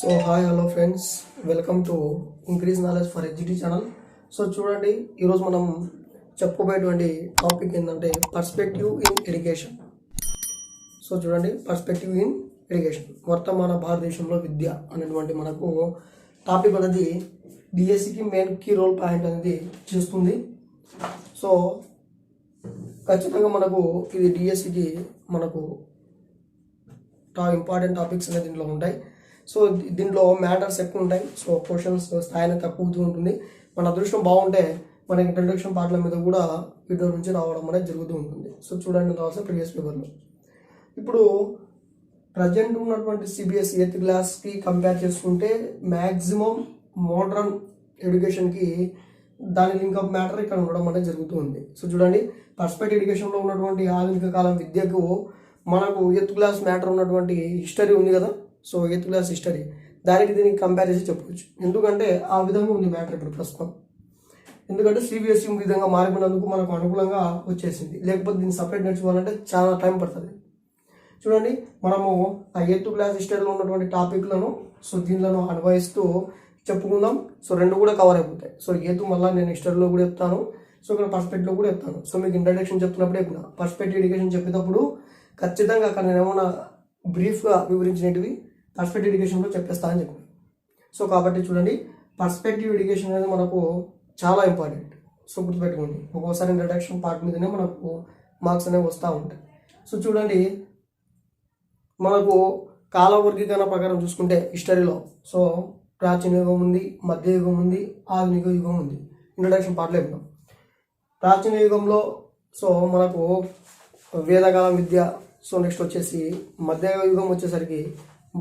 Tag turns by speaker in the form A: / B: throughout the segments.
A: So hi hello friends, welcome to increase knowledge for Eduty channel. So చూడండి, ఈరోజు మనం చెప్పుకోబోయేటువంటి టాపిక్ ఏంటంటే పర్స్పెక్టివ్ ఇన్ ఎడ్యుకేషన్. సో చూడండి, పర్స్పెక్టివ్ ఇన్ ఎడ్యుకేషన్, వర్తమాన భారతదేశంలో విద్య అనేటువంటి మనకు టాపిక్ అనేది డిఎస్సికి మెయిన్ కీ రోల్ పాయింట్ అనేది చేస్తుంది. సో ఖచ్చితంగా మనకు ఇది డిఎస్సికి మనకు ఇంపార్టెంట్ టాపిక్స్ అనేది దీంట్లో ఉంటాయి. సో దీంట్లో మ్యాటర్స్ ఎక్కువ ఉంటాయి. సో క్వశ్చన్స్ స్థాయి అనేది తక్కువ ఉంటుంది. మన అదృష్టం బాగుంటే మన ఇంట్రడక్షన్ పార్ట్ల మీద కూడా వీడియో నుంచి రావడం అనేది జరుగుతూ ఉంటుంది. సో చూడండి, రావాల్సిన ప్రీవియస్ పేపర్లో ఇప్పుడు ప్రజెంట్ ఉన్నటువంటి సిబిఎస్ఈ 8th క్లాస్కి కంపేర్ చేసుకుంటే మ్యాక్సిమం మోడర్న్ ఎడ్యుకేషన్కి దాని లింకప్ మ్యాటర్ ఇక్కడ ఉండడం అనేది జరుగుతూ ఉంది. సో చూడండి, పర్స్పెక్టివ్ ఎడ్యుకేషన్లో ఉన్నటువంటి ఆధునిక కాలం విద్యకు మనకు 8th క్లాస్ మ్యాటర్ ఉన్నటువంటి హిస్టరీ ఉంది కదా. సో 8th క్లాస్ హిస్టరీ దానికి దీనికి కంపేర్ చేసి చెప్పవచ్చు. ఎందుకంటే ఆ విధంగా ఉంది మ్యాటర్ ఇప్పుడు ప్రస్తుతం. ఎందుకంటే సిబిఎస్ఈ విధంగా మారిపోయినందుకు మనకు అనుకూలంగా వచ్చేసింది. లేకపోతే దీన్ని సపరేట్ నేర్చుకోవాలంటే చాలా టైం పడుతుంది. చూడండి, మనము ఆ 8th క్లాస్ హిస్టరీలో ఉన్నటువంటి టాపిక్లను సో దీనిలను అన్వయిస్తూ చెప్పుకుందాం. సో రెండు కూడా కవర్ అయిపోతాయి. సో 8th మళ్ళీ నేను హిస్టరీలో కూడా చెప్తాను. సో ఇక్కడ పర్స్పెక్టివ్లో కూడా చెప్తాను. సో మీకు ఇంట్రడక్షన్ చెప్తున్నప్పుడు చెప్పిన పర్స్పెక్టివ్ ఎడ్యుకేషన్ చెప్పేటప్పుడు ఖచ్చితంగా అక్కడ నేను ఏమైనా బ్రీఫ్గా వివరించినవి పర్స్పెక్టివ్ ఎడ్యుకేషన్లో చెప్పేస్తా అని చెప్పాను. సో కాబట్టి చూడండి, పర్స్పెక్టివ్ ఎడ్యుకేషన్ అనేది మనకు చాలా ఇంపార్టెంట్. సో గుర్తుపెట్టుకోండి, ఒక్కోసారి ఇంట్రడక్షన్ పార్ట్ మీదనే మనకు మార్క్స్ అనేవి వస్తూ ఉంటాయి. సో చూడండి, మనకు కాల వర్గీకరణ ప్రకారం చూసుకుంటే హిస్టరీలో సో ప్రాచీన యుగం ఉంది, మధ్యయుగం ఉంది, ఆధునిక యుగం ఉంది. ఇంట్రడక్షన్ పార్ట్లో చెప్పినాం. ప్రాచీన యుగంలో సో మనకు వేదకాలం విద్య, సో నెక్స్ట్ వచ్చేసి మధ్యయుగం వచ్చేసరికి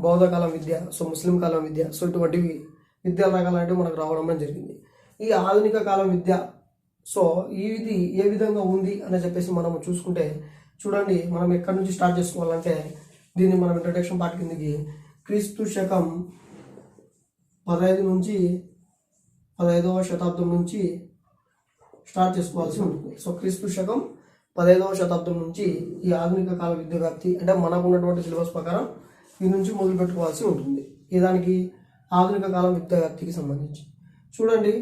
A: బౌద్ధ కాలం విద్య, సో ముస్లిం కాలం విద్య, సో ఇటువంటివి విద్యా రకాలు అనేవి మనకు రావడం అనేది జరిగింది. ఈ ఆధునిక కాలం విద్య సో ఇది ఏ విధంగా ఉంది అని చెప్పేసి మనం చూసుకుంటే చూడండి, మనం ఎక్కడి నుంచి స్టార్ట్ చేసుకోవాలంటే దీన్ని మనం ఇంట్రడక్షన్ పార్ట్ కిందకి క్రీస్తు శకం 15 నుంచి 15వ శతాబ్దం నుంచి స్టార్ట్ చేసుకోవాల్సి ఉంటుంది. సో క్రీస్తు శకం 15వ శతాబ్దం నుంచి ఈ ఆధునిక కాల విద్య వ్యాప్తి అంటే మనకు ఉన్నటువంటి సిలబస్ ప్రకారం ఈ నుంచి మొదలు పెట్టుకోవాల్సి ఉంటుంది. ఈ దానికి ఆధునిక కాలం విద్యా వ్యాప్తికి సంబంధించి చూడండి,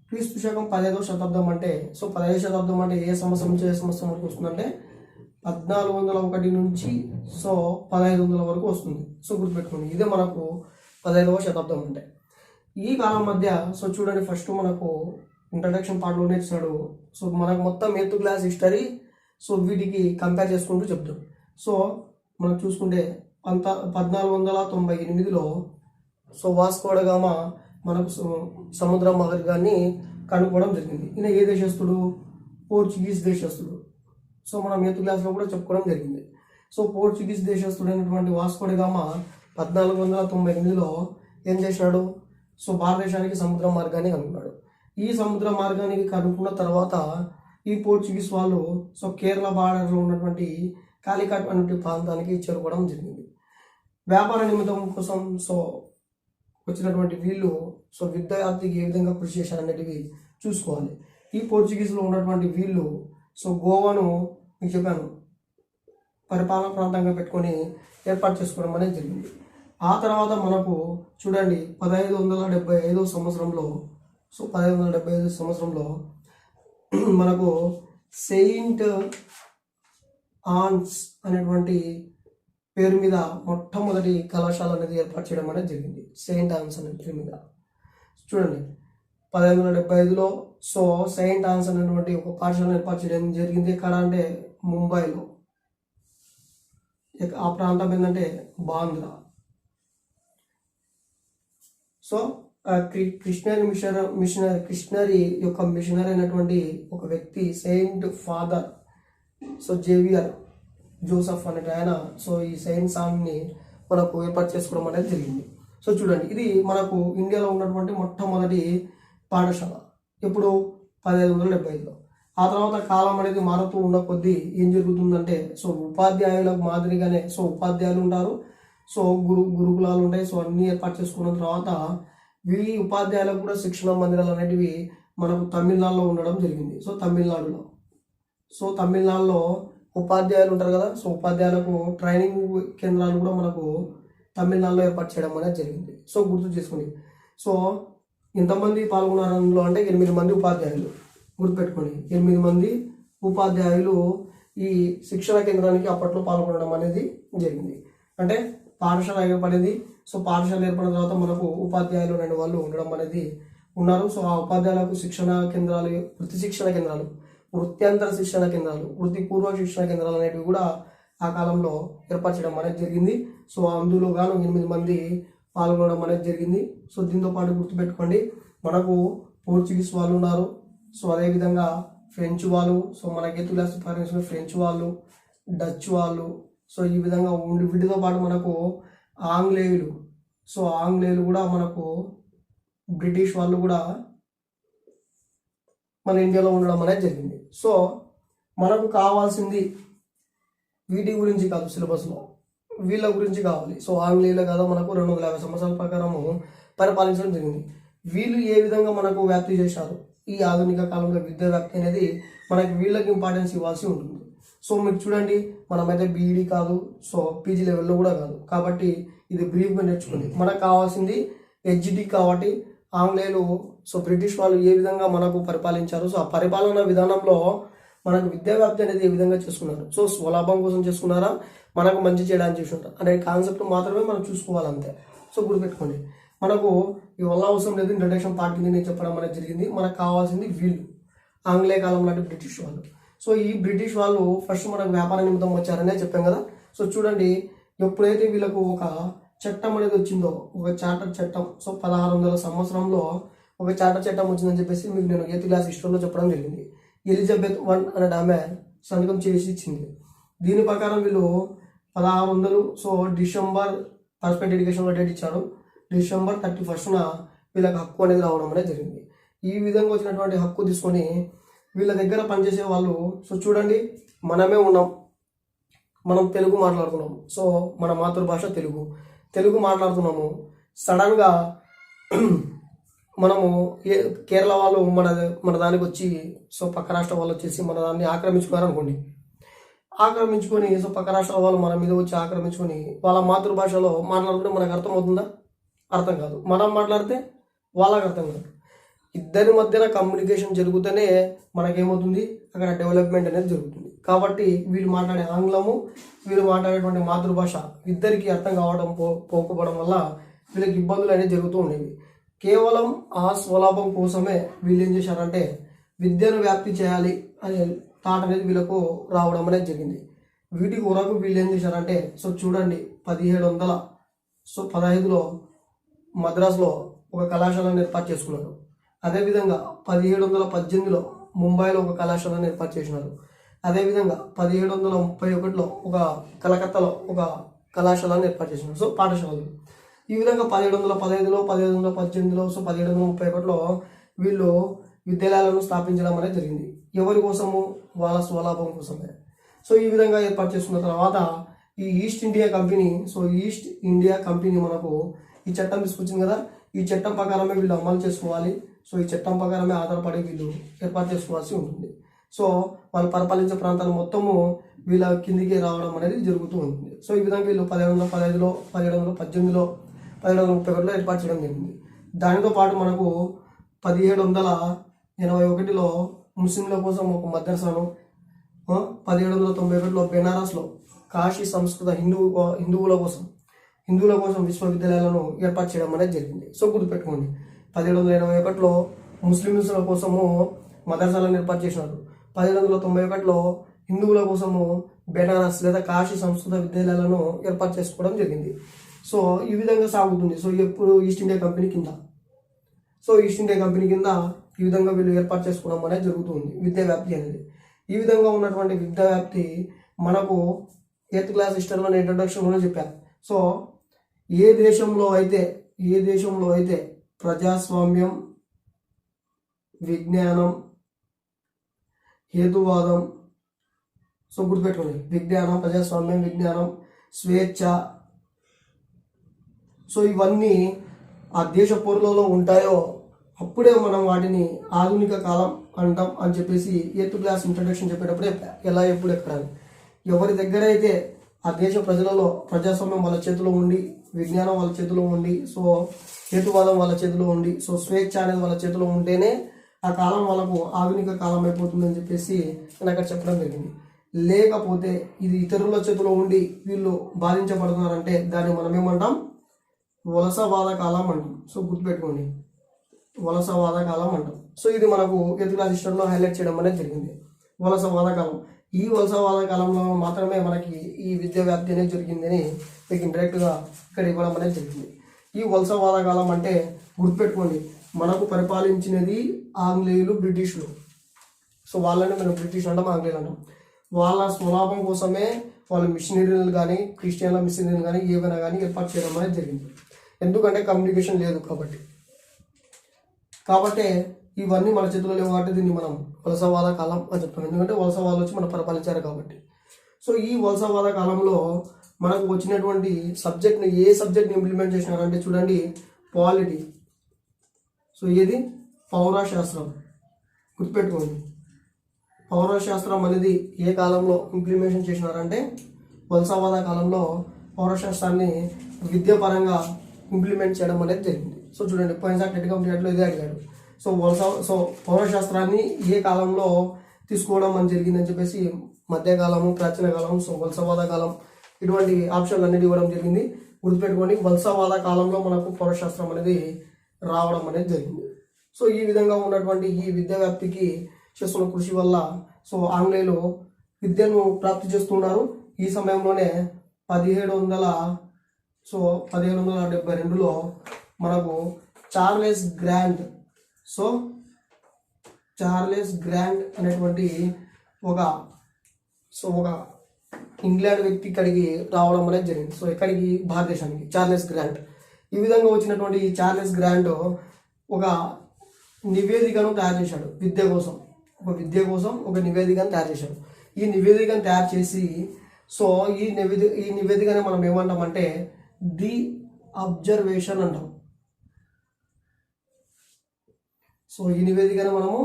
A: క్రీస్తు శకం 15వ శతాబ్దం అంటే సో 15వ శతాబ్దం అంటే ఏ సంవత్సరం నుంచి ఏ సంవత్సరం వరకు వస్తుందంటే 1401 నుంచి సో 1500 వరకు వస్తుంది. సో గుర్తుపెట్టుకోండి, ఇదే మనకు 15వ శతాబ్దం అంటే. ఈ కాలం మధ్య సో చూడండి, ఫస్ట్ మనకు ఇంట్రడక్షన్ పార్ట్లోనే ఇచ్చాడు. సో మనకు మొత్తం 8th క్లాస్ హిస్టరీ సో వీటికి కంపేర్ చేసుకుంటూ చెప్తాం. సో మనం చూసుకుంటే 1498లో సో వాస్కో డ గామా మనకు సముద్ర మార్గాన్ని కనుక్కోవడం జరిగింది. ఈయన ఏ దేశస్తుడు? పోర్చుగీస్ దేశస్తుడు. సో మనం 8th క్లాస్లో కూడా చెప్పుకోవడం జరిగింది. సో పోర్చుగీస్ దేశస్తుడైనటువంటి వాస్కో డ గామా 1498లో ఏం చేసినాడు? సో భారతదేశానికి సముద్ర మార్గాన్ని కనుక్కున్నాడు. ఈ సముద్ర మార్గానికి కనుక్కున్న తర్వాత ఈ పోర్చుగీస్ వాళ్ళు సో కేరళ బార్డర్లో ఉన్నటువంటి కాలికట్ అనే ప్రాంతానికి చేరుకోవడం జరిగింది. వ్యాపార నిమిత్తం కోసం సో వచ్చినటువంటి వీళ్ళు సో విద్యార్థికి ఏ విధంగా కృషి చేశారనేటివి చూసుకోవాలి. ఈ పోర్చుగీస్లో ఉన్నటువంటి వీళ్ళు సో గోవాను మీకు చెప్పాను పరిపాలన ప్రాంతంగా పెట్టుకొని ఏర్పాటు చేసుకోవడం అనేది జరిగింది. ఆ తర్వాత మనకు చూడండి 1575 సంవత్సరంలో సో 1575 సంవత్సరంలో మనకు సెయింట్ ఆన్స్ అనేటువంటి పేరు మీద మొట్టమొదటి కళాశాల అనేది ఏర్పాటు చేయడం అనేది జరిగింది. సెయింట్ ఆన్స్ అనే పేరు మీద చూడండి 1575లో సో సెయింట్ ఆన్స్ అనేటువంటి ఒక పాఠశాలను ఏర్పాటు చేయడం జరిగింది. ఎక్కడ అంటే ముంబైలో. ఆ ప్రాంతం ఏంటంటే బాంద్రా. సో కృష్ణరీ యొక్క మిషనరీ అయినటువంటి ఒక వ్యక్తి saint father so Xavier Joseph అనే ఆయన సో ఈ సెయింట్ సామ్ని మనకు ఏర్పాటు చేసుకోవడం అనేది జరిగింది. సో చూడండి, ఇది మనకు ఇండియాలో ఉన్నటువంటి మొట్టమొదటి పాఠశాల. ఇప్పుడు 1575లో. ఆ తర్వాత కాలం అనేది మారుతూ ఉన్న కొద్దీ ఏం జరుగుతుందంటే సో ఉపాధ్యాయులకు మాదిరిగానే సో ఉపాధ్యాయులు ఉంటారు, సో గురుకులాలు ఉంటాయి. సో అన్నీ ఏర్పాటు చేసుకున్న తర్వాత ఈ ఉపాధ్యాయులకు కూడా శిక్షణ మందిరాలు అనేటివి మనకు తమిళనాడులో ఉండడం జరిగింది. సో తమిళనాడులో ఉపాధ్యాయులు ఉంటారు కదా. సో ఉపాధ్యాయులకు ట్రైనింగ్ కేంద్రాలు కూడా మనకు తమిళనాడులో ఏర్పాటు చేయడం అనేది జరిగింది. సో గుర్తు చేసుకోండి. సో ఇంతమంది పాల్గొన్నారు అందులో అంటే 8 మంది ఉపాధ్యాయులు. గుర్తుపెట్టుకోండి, 8 మంది ఉపాధ్యాయులు ఈ శిక్షణ కేంద్రానికి అప్పట్లో పాల్గొనడం అనేది జరిగింది. అంటే పాఠశాల ఏర్పడింది. సో పాఠశాల ఏర్పడిన తర్వాత మనకు ఉపాధ్యాయులు 2 వాళ్ళు ఉండడం అనేది ఉన్నారు. సో ఆ ఉపాధ్యాయులకు శిక్షణ కేంద్రాలు, వృత్తి శిక్షణ కేంద్రాలు, వృత్యంతర శిక్షణ కేంద్రాలు, వృత్తి పూర్వ శిక్షణ కేంద్రాలు అనేటివి కూడా ఆ కాలంలో ఏర్పరచడం అనేది జరిగింది. సో అందులో గాను 8 మంది పాల్గొనడం అనేది జరిగింది. సో దీంతో పాటు గుర్తుపెట్టుకోండి, మనకు పోర్చుగీస్ వాళ్ళు ఉన్నారు. సో అదేవిధంగా ఫ్రెంచ్ వాళ్ళు, సో మనకి క్లాస్ ఫ్రెంచ్ వాళ్ళు, డచ్ వాళ్ళు, సో ఈ విధంగా ఉండి వీటితో పాటు మనకు ఆంగ్లేయులు, సో ఆంగ్లేయులు కూడా మనకు బ్రిటిష్ వాళ్ళు కూడా మన ఇండియాలో ఉండడం అనేది జరిగింది. సో మనకు కావాల్సింది వీటి గురించి కాదు, సిలబస్లో వీళ్ళ గురించి కావాలి. సో ఆంగ్లేయులు కదా మనకు 250 సంవత్సరాల ప్రకారము పరిపాలించడం జరిగింది. వీళ్ళు ఏ విధంగా మనకు వ్యాప్తి చేశారు, ఈ ఆధునిక కాలంలో విద్యా వ్యాప్తి అనేది మనకి వీళ్ళకి ఇంపార్టెన్స్ ఇవ్వాల్సి ఉంటుంది. సో మీరు చూడండి, మనమైతే బీఈడీ కాదు, సో పీజీ లెవెల్లో కూడా కాదు, కాబట్టి ఇది బ్రీఫ్గా నేర్చుకోండి. మనకు కావాల్సింది హెచ్డి. కాబట్టి ఆంగ్లేయులు, సో బ్రిటిష్ వాళ్ళు ఏ విధంగా మనకు పరిపాలించారు, సో ఆ పరిపాలన విధానంలో మనకు విద్యా వ్యాప్తి అనేది ఏ విధంగా చేసుకున్నారు, సో స్వలాభం కోసం చేసుకున్నారా, మనకు మంచి చేయడానికి చేసుకుంటారు అనే కాన్సెప్ట్ మాత్రమే మనం చూసుకోవాలంతే. సో గుర్తుపెట్టుకోండి, మనకు ఇవల్ల అవసరం లేదు, ఇంట్రడక్షన్ పార్ట్ కింద నేను చెప్పడం అనేది జరిగింది. మనకు కావాల్సింది వీళ్ళు ఆంగ్లేయ కాలం లాంటి బ్రిటిష్ వాళ్ళు. సో ఈ బ్రిటిష్ వాళ్ళు ఫస్ట్ మనకు వ్యాపార నిమిత్తం వచ్చారనే చెప్పాం కదా. సో చూడండి, ఎప్పుడైతే వీళ్ళకు ఒక చట్టం అనేది వచ్చిందో, ఒక చార్టర్ చట్టం, సో 1600 సంవత్సరంలో ఒక చార్టర్ చట్టం వచ్చిందని చెప్పేసి మీకు నేను 8th క్లాస్ హిస్టరీలో చెప్పడం జరిగింది. ఎలిజబెత్ I అనే ఆమె సంతకం చేసి ఇచ్చింది. దీని ప్రకారం వీళ్ళు 1600, సో డిసెంబర్ పర్స్పెక్ట్ ఎడ్యుకేషన్లో డేట్ ఇచ్చారు, డిసెంబర్ 31న వీళ్ళకి హక్కు అనేది రావడం అనేది జరిగింది. ఈ విధంగా వచ్చినటువంటి హక్కు తీసుకొని వీళ్ళ దగ్గర పనిచేసే వాళ్ళు, సో చూడండి, మనమే ఉన్నాం, మనం తెలుగు మాట్లాడుతున్నాం, సో మన మాతృభాష తెలుగు మాట్లాడుతున్నాము. సడన్గా మనము కేరళ వాళ్ళు మన దానికి వచ్చి, సో పక్క రాష్ట్ర వాళ్ళు వచ్చేసి మన దాన్ని ఆక్రమించుకున్నారనుకోండి. ఆక్రమించుకొని, సో పక్క రాష్ట్రాల వాళ్ళు మన మీద వచ్చి ఆక్రమించుకొని వాళ్ళ మాతృభాషలో మాట్లాడుతుంటే మనకు అర్థమవుతుందా? అర్థం కాదు. మనం మాట్లాడితే వాళ్ళకి అర్థం కాదు. ఇద్దరి మధ్యన కమ్యూనికేషన్ జరిగితేనే మనకేమవుతుంది, అక్కడ డెవలప్మెంట్ అనేది జరుగుతుంది. కాబట్టి వీళ్ళు మాట్లాడే ఆంగ్లము, వీళ్ళు మాట్లాడేటువంటి మాతృభాష ఇద్దరికి అర్థం కావడం పోకపోవడం వల్ల వీళ్ళకి ఇబ్బందులు అనేవి జరుగుతూ ఉండేవి. కేవలం ఆ స్వలాభం కోసమే వీళ్ళు ఏం చేశారంటే విద్యను వ్యాప్తి చేయాలి అనే థాట్ అనేది వీళ్ళకు రావడం అనేది జరిగింది. వీటి కొరకు వీళ్ళు ఏం చేశారంటే, సో చూడండి, 1715లో మద్రాసులో ఒక కళాశాలను ఏర్పాటు చేసుకున్నారు. అదేవిధంగా 1718లో ముంబైలో ఒక కళాశాలను ఏర్పాటు చేసినారు. అదేవిధంగా 1731లో ఒక కలకత్తాలో ఒక కళాశాలను ఏర్పాటు చేసినారు, సో పాఠశాలలు. ఈ విధంగా 1715లో, 1718లో, సో 1731లో వీళ్ళు విద్యాలయాలను స్థాపించడం అనేది జరిగింది. ఎవరి కోసము? వాళ్ళ స్వలాభం కోసమే. సో ఈ విధంగా ఏర్పాటు చేసుకున్న తర్వాత ఈ east India company, so east India company మనకు ఈ చట్టం తీసుకొచ్చింది కదా. ఈ చట్టం ప్రకారమే వీళ్ళు అమలు చేసుకోవాలి. సో ఈ చట్టం ప్రకారమే ఆధారపడి వీళ్ళు ఏర్పాటు చేసుకోవాల్సి ఉంటుంది. సో వాళ్ళు పరిపాలించే ప్రాంతాలు మొత్తము వీళ్ళ కిందికి రావడం అనేది జరుగుతూ ఉంటుంది. సో ఈ విధంగా వీళ్ళు 1715లో, 1718లో, 1731లో ఏర్పాటు చేయడం జరిగింది. దానితో పాటు మనకు 1781లో ముస్లింల కోసం ఒక మద్రసాను, 1791లో బెనారస్లో కాశీ సంస్కృత హిందువుల కోసం విశ్వవిద్యాలయాలను ఏర్పాటు చేయడం అనేది జరిగింది. సో గుర్తుపెట్టుకోండి, 1781లో ముస్లింల కోసము మదర్సాలను ఏర్పాటు చేసినారు. 1791లో హిందువుల కోసము బెనారస్ లేదా కాశీ సంస్కృత విద్యాలయాలను ఏర్పాటు చేసుకోవడం జరిగింది. సో ఈ విధంగా సాగుతుంది. సో ఎప్పుడు ఈస్ట్ ఇండియా కంపెనీ కింద, ఈ విధంగా వీళ్ళు ఏర్పాటు చేసుకోవడం అనేది జరుగుతుంది, విద్యా వ్యాప్తి అనేది. ఈ విధంగా ఉన్నటువంటి విద్యా వ్యాప్తి మనకు 8th క్లాస్ హిస్టరీలో ఇంట్రొడక్షన్లో చెప్పాను. సో ఏ దేశంలో అయితే ప్రజాస్వామ్యం, విజ్ఞానం, హేతువాదం, సో గుర్తుపెట్టుకోండి, విజ్ఞానం, ప్రజాస్వామ్యం, విజ్ఞానం, స్వేచ్ఛ, సో ఇవన్నీ ఆ దేశ పౌరులలో ఉంటాయో అప్పుడే మనం వాటిని ఆధునిక కాలం అంటాం అని చెప్పేసి 8th క్లాస్ ఇంట్రడక్షన్ చెప్పేటప్పుడే ఎలా, ఎప్పుడు, ఎక్కడ, ఎవరి దగ్గర అయితే ఆ దేశ ప్రజలలో ప్రజాస్వామ్యం వాళ్ళ చేతిలో ఉండి, విజ్ఞానం వాళ్ళ చేతిలో ఉండి, సో హేతువాదం వాళ్ళ చేతిలో ఉండి, సో స్వేచ్ఛ అనేది వాళ్ళ చేతిలో ఉంటేనే ఆ కాలం వాళ్ళకు ఆధునిక కాలం అయిపోతుందని చెప్పేసి నేను అక్కడ చెప్పడం జరిగింది. లేకపోతే ఇది ఇతరుల చేతిలో ఉండి వీళ్ళు బాధించబడుతున్నారంటే దాన్ని మనం ఏమంటాం, వలసవాద కాలం అంటాం. సో గుర్తుపెట్టుకోండి, వలసవాద కాలం అంటాం. సో ఇది మనకు ఎయిత్ క్లాస్ హిస్టరీలో హైలైట్ చేయడం అనేది జరిగింది, వలసవాద కాలం. ఈ వలసవాద కాలంలో మాత్రమే మనకి ఈ విద్యా వ్యాప్తి అనేది జరిగిందని మీకు ఇండైరెక్ట్గా ఇక్కడ ఇవ్వడం అనేది జరిగింది. ఈ వలసవాద కాలం అంటే గుర్తుపెట్టుకోండి, మనకు పరిపాలించినది ఆంగ్లేయులు, బ్రిటిషులు. సో వాళ్ళని మనం బ్రిటిష్ అంటాం, ఆంగ్లేయులు అంటాం. వాళ్ళ స్వలాభం కోసమే వాళ్ళ మిషనరీలు కానీ, క్రిస్టియన్ల మిషనరీలు కానీ ఏవైనా కానీ ఏర్పాటు చేయడం అనేది జరిగింది. ఎందుకంటే కమ్యూనికేషన్ లేదు కాబట్టి ఇవన్నీ మన చేతిలో లేవు కాబట్టి దీన్ని మనం వలసవాద కాలం అని చెప్తాం. ఎందుకంటే వలసవాళ్ళు వచ్చి మనం పరిపాలించారు కాబట్టి. సో ఈ వలసవాద కాలంలో మనకు వచ్చినటువంటి సబ్జెక్ట్ని, ఏ సబ్జెక్ట్ని ఇంప్లిమెంట్ చేసినారంటే చూడండి, పాలిటీ. సో ఇది పౌరశాస్త్రం. గుర్తుపెట్టుకోండి, పౌరశాస్త్రం అనేది ఏ కాలంలో ఇంప్లిమెంటేషన్ చేసినారంటే వలసవాద కాలంలో పౌరశాస్త్రాన్ని విద్యాపరంగా ఇంప్లిమెంట్ చేయడం అనేది జరిగింది. సో చూడండి, పోయినసారి టెట్ కంప్లీట్లో ఇదే అడిగాడు. సో పౌరశాస్త్రాన్ని ఏ కాలంలో తీసుకోవడం అని జరిగిందని చెప్పేసి మధ్యకాలము, ప్రాచీన కాలం, సో వలసవాద కాలం, ఇటువంటి ఆప్షన్లు అన్నిటి ఇవ్వడం జరిగింది. గుర్తుపెట్టుకోండి, వలసవాద కాలంలో మనకు పౌరశాస్త్రం అనేది రావడం అనేది జరిగింది. సో ఈ విధంగా ఉన్నటువంటి ఈ విద్యా వ్యాప్తికి చేస్తున్న కృషి వల్ల సో ఆంగ్లేయులు విద్యను ప్రాప్తి చేస్తున్నారు. ఈ సమయంలోనే 1772లో మనకు చార్లెస్ గ్రాంట్ అనేటువంటి ఒక ఇంగ్లాండ్ వ్యక్తి ఇక్కడికి రావడం అనేది జరిగింది. సో ఇక్కడికి భారతదేశానికి చార్లెస్ గ్రాంట్. ఈ విధంగా వచ్చినటువంటి ఈ చార్లెస్ గ్రాంట్ ఒక నివేదికను తయారు చేశాడు విద్య కోసం. ఒక నివేదికను తయారు చేశాడు. ఈ నివేదికను తయారు చేసి సో ఈ నివేదికని మనం ఏమంటామంటే ది అబ్జర్వేషన్ అంటాం. సో ఈ నివేదికను మనము